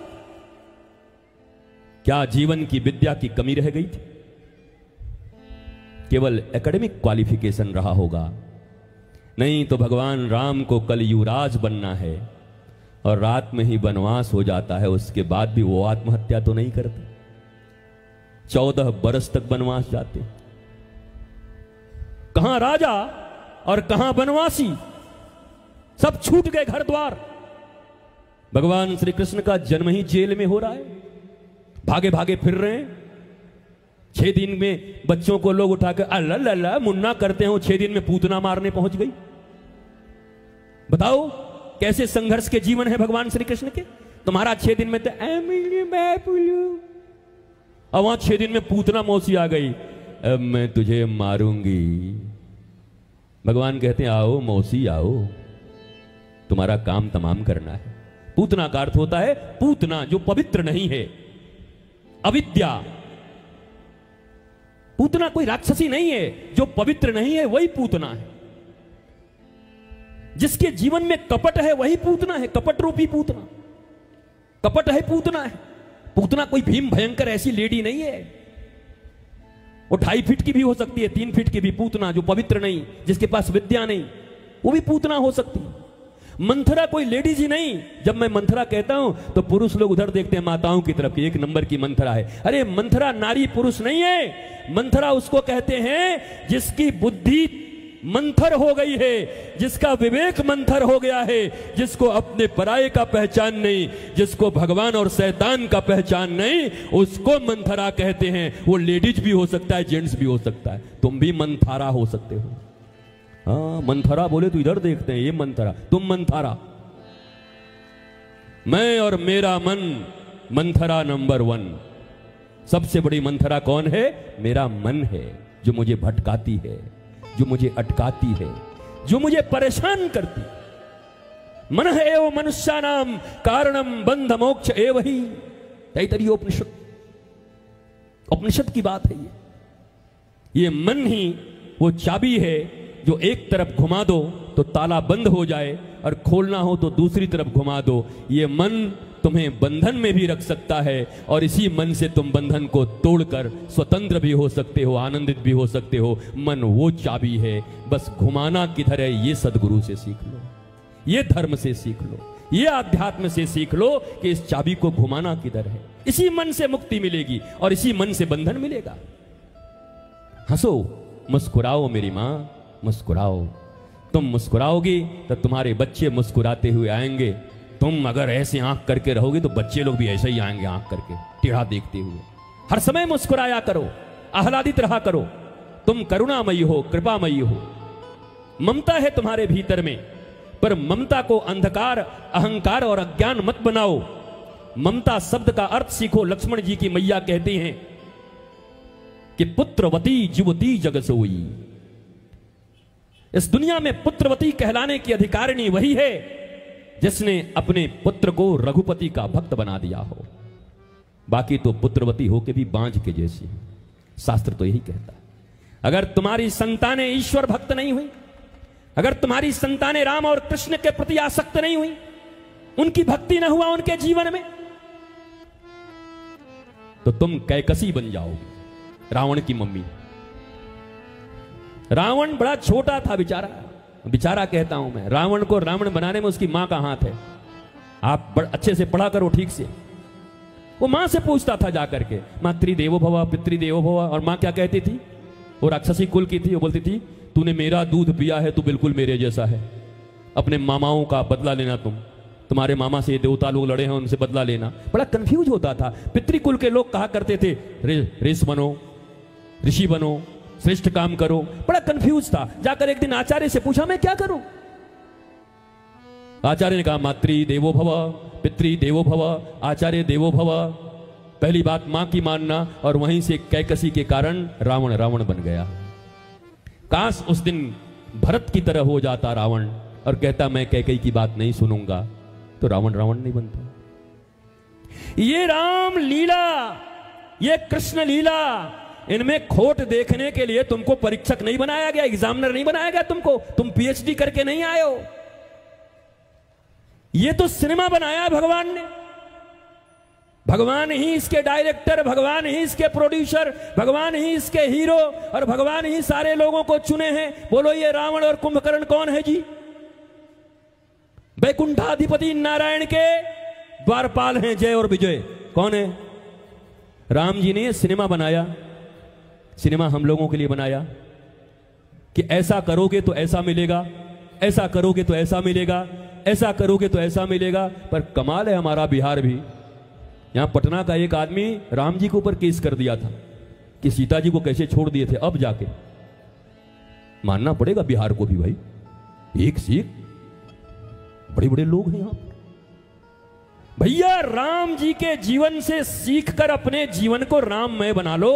क्या जीवन की विद्या की कमी रह गई थी? केवल एकेडमिक क्वालिफिकेशन रहा होगा? नहीं तो भगवान राम को कल युवराज बनना है और रात में ही वनवास हो जाता है, उसके बाद भी वो आत्महत्या तो नहीं करते। 14 बरस तक वनवास जाते। कहां राजा और कहां वनवासी, सब छूट गए घर द्वार। भगवान श्री कृष्ण का जन्म ही जेल में हो रहा है, भागे भागे फिर रहे हैं। 6 दिन में बच्चों को लोग उठाकर अल्लाह मुन्ना करते हो, 6 दिन में पूतना मारने पहुंच गई। बताओ कैसे संघर्ष के जीवन है भगवान श्री कृष्ण के। तुम्हारा 6 दिन में तो और वहां 6 दिन में पूतना मौसी आ गई, अब मैं तुझे मारूंगी। भगवान कहते हैं आओ मौसी आओ, तुम्हारा काम तमाम करना है। पूतना का अर्थ होता है पूतना जो पवित्र नहीं है, अविद्या। पूतना कोई राक्षसी नहीं है, जो पवित्र नहीं है वही पूतना है। जिसके जीवन में कपट है वही पूतना है, कपट रूपी पूतना। कपट है पूतना है। पूतना कोई भीम भयंकर ऐसी लेडी नहीं है, वो 2.5 फीट की भी हो सकती है, 3 फीट की भी। पूतना जो पवित्र नहीं, जिसके पास विद्या नहीं, वो भी पूतना हो सकती है। मंथरा कोई लेडीज ही नहीं। जब मैं मंथरा कहता हूं तो पुरुष लोग उधर देखते हैं माताओं की तरफ, 1 नंबर की मंथरा है। अरे मंथरा नारी पुरुष नहीं है। मंथरा उसको कहते हैं जिसकी बुद्धि मंथर हो गई है, जिसका विवेक मंथर हो गया है, जिसको अपने पराये का पहचान नहीं, जिसको भगवान और शैतान का पहचान नहीं, उसको मंथरा कहते हैं। वो लेडीज भी हो सकता है, जेंट्स भी हो सकता है। तुम भी मंथारा हो सकते हो। हाँ, मंथरा बोले तो इधर देखते हैं, ये मंथरा, तुम मंथरा। मैं और मेरा मन मंथरा नंबर 1। सबसे बड़ी मंथरा कौन है? मेरा मन है, जो मुझे भटकाती है, जो मुझे अटकाती है, जो मुझे परेशान करती। मन है एव मनुष्यानाम कारणम बंध मोक्ष एव ही। तैतरीय उपनिषद, उपनिषद की बात है ये मन ही वो चाबी है जो एक तरफ घुमा दो तो ताला बंद हो जाए और खोलना हो तो दूसरी तरफ घुमा दो। ये मन तुम्हें बंधन में भी रख सकता है और इसी मन से तुम बंधन को तोड़कर स्वतंत्र भी हो सकते हो, आनंदित भी हो सकते हो। मन वो चाबी है, बस घुमाना किधर है ये सदगुरु से सीख लो, ये धर्म से सीख लो, ये आध्यात्म से सीख लो कि इस चाबी को घुमाना किधर है। इसी मन से मुक्ति मिलेगी और इसी मन से बंधन मिलेगा। हंसो, मुस्कुराओ मेरी मां, मुस्कुराओ। तुम मुस्कुराओगी तो तुम्हारे बच्चे मुस्कुराते हुए आएंगे। तुम अगर ऐसे आंख करके रहोगे तो बच्चे लोग भी ऐसे ही आएंगे, आंख करके टेढ़ा देखते हुए। हर समय मुस्कुराया करो, आह्लादित रहा करो। तुम करुणामयी हो, कृपामयी हो, ममता है तुम्हारे भीतर में। पर ममता को अंधकार, अहंकार और अज्ञान मत बनाओ। ममता शब्द का अर्थ सीखो। लक्ष्मण जी की मैया कहती हैं कि पुत्रवती जुवती जग सोई। इस दुनिया में पुत्रवती कहलाने की अधिकारिणी वही है जिसने अपने पुत्र को रघुपति का भक्त बना दिया हो। बाकी तो पुत्रवती होके भी बांझ के जैसी है। शास्त्र तो यही कहता है, अगर तुम्हारी संतानें ईश्वर भक्त नहीं हुई, अगर तुम्हारी संतानें राम और कृष्ण के प्रति आसक्त नहीं हुई, उनकी भक्ति न हुआ उनके जीवन में, तो तुम कैकसी बन जाओगे, रावण की मम्मी। रावण बड़ा छोटा था बेचारा, बेचारा कहता हूं मैं, रावण को रावण बनाने में उसकी मां का हाथ है। आप बड़ा अच्छे से पढ़ा करो ठीक से। वो मां से पूछता था जाकर के, मातृदेवो भव पितृदेवो भव, और मां क्या कहती थी, वो राक्षसी कुल की थी, वो बोलती थी तूने मेरा दूध पिया है, तू बिल्कुल मेरे जैसा है, अपने मामाओं का बदला लेना, तुम्हारे मामा से देवता लोग लड़े हैं उनसे बदला लेना। बड़ा कंफ्यूज होता था। पितृकुल के लोग कहा करते थे ऋषि बनो, ऋषि बनो, श्रेष्ठ काम करो, बड़ा कंफ्यूज था। जाकर एक दिन आचार्य से पूछा मैं क्या करूं। आचार्य ने कहा मातृ देवो भव पितृ देवो भव आचार्य देवो भव। पहली बात मां की मानना, और वहीं से कैकसी के कारण रावण रावण बन गया। काश उस दिन भरत की तरह हो जाता रावण और कहता मैं कैकई की बात नहीं सुनूंगा, तो रावण रावण नहीं बनता। ये राम लीला, ये कृष्ण लीला, इनमें खोट देखने के लिए तुमको परीक्षक नहीं बनाया गया, एग्जामिनर नहीं बनाया गया तुमको, तुम पीएचडी करके नहीं आए हो। ये तो सिनेमा बनाया भगवान ने, भगवान ही इसके डायरेक्टर, भगवान ही इसके प्रोड्यूसर, भगवान ही इसके हीरो, और भगवान ही सारे लोगों को चुने हैं। बोलो ये रावण और कुंभकर्ण कौन है जी? वैकुंठाधिपति नारायण के द्वारपाल हैं जय और विजय। कौन है? राम जी ने सिनेमा बनाया। सिनेमा हम लोगों के लिए बनाया कि ऐसा करोगे तो ऐसा मिलेगा, ऐसा करोगे तो ऐसा मिलेगा, ऐसा करोगे तो ऐसा मिलेगा। पर कमाल है हमारा बिहार भी। यहां पटना का एक आदमी राम जी के ऊपर केस कर दिया था कि सीता जी को कैसे छोड़ दिए थे। अब जाके मानना पड़ेगा बिहार को भी भाई, एक से एक बड़े बड़े लोग हैं यहां। भैया राम जी के जीवन से सीखकर अपने जीवन को राममय बना लो।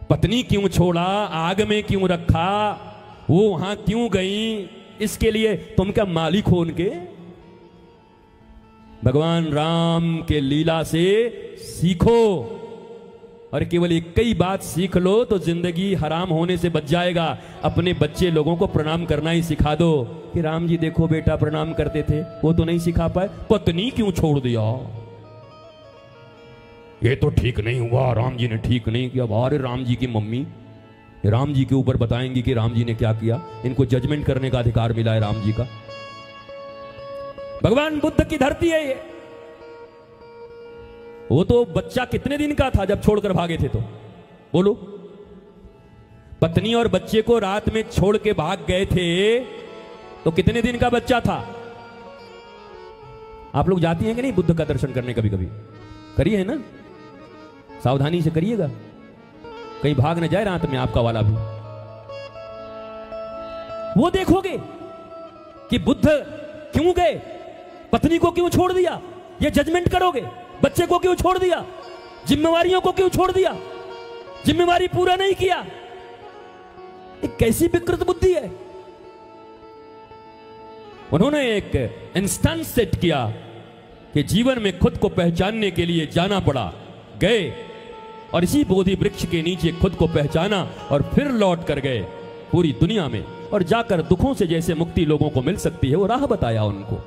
पत्नी क्यों छोड़ा, आग में क्यों रखा, वो वहां क्यों गई, इसके लिए तुम क्या मालिक हो उनके? भगवान राम के लीला से सीखो, और केवल एक कई बात सीख लो तो जिंदगी हराम होने से बच जाएगा। अपने बच्चे लोगों को प्रणाम करना ही सिखा दो कि राम जी देखो बेटा प्रणाम करते थे, वो तो नहीं सिखा पाए। पत्नी क्यों छोड़ दिया, ये तो ठीक नहीं हुआ, राम जी ने ठीक नहीं किया। अरे राम जी की मम्मी राम जी के ऊपर बताएंगी कि राम जी ने क्या किया। इनको जजमेंट करने का अधिकार मिला है राम जी का। भगवान बुद्ध की धरती है ये। वो तो बच्चा कितने दिन का था जब छोड़कर भागे थे? तो बोलो, पत्नी और बच्चे को रात में छोड़ के भाग गए थे तो कितने दिन का बच्चा था? आप लोग जाती हैं कि नहीं बुद्ध का दर्शन करने? कभी कभी करिए ना, सावधानी से करिएगा, कहीं भाग न जाए रात में आपका वाला भी। वो देखोगे कि बुद्ध क्यों गए, पत्नी को क्यों छोड़ दिया, ये जजमेंट करोगे। बच्चे को क्यों छोड़ दिया, जिम्मेवारियों को क्यों छोड़ दिया, जिम्मेवारी पूरा नहीं किया। एक कैसी विकृत बुद्धि है। उन्होंने एक इंस्टेंस सेट किया कि जीवन में खुद को पहचानने के लिए जाना पड़ा, गए और इसी बोधि वृक्ष के नीचे खुद को पहचाना और फिर लौट कर गए पूरी दुनिया में, और जाकर दुखों से जैसे मुक्ति लोगों को मिल सकती है वो राह बताया उनको।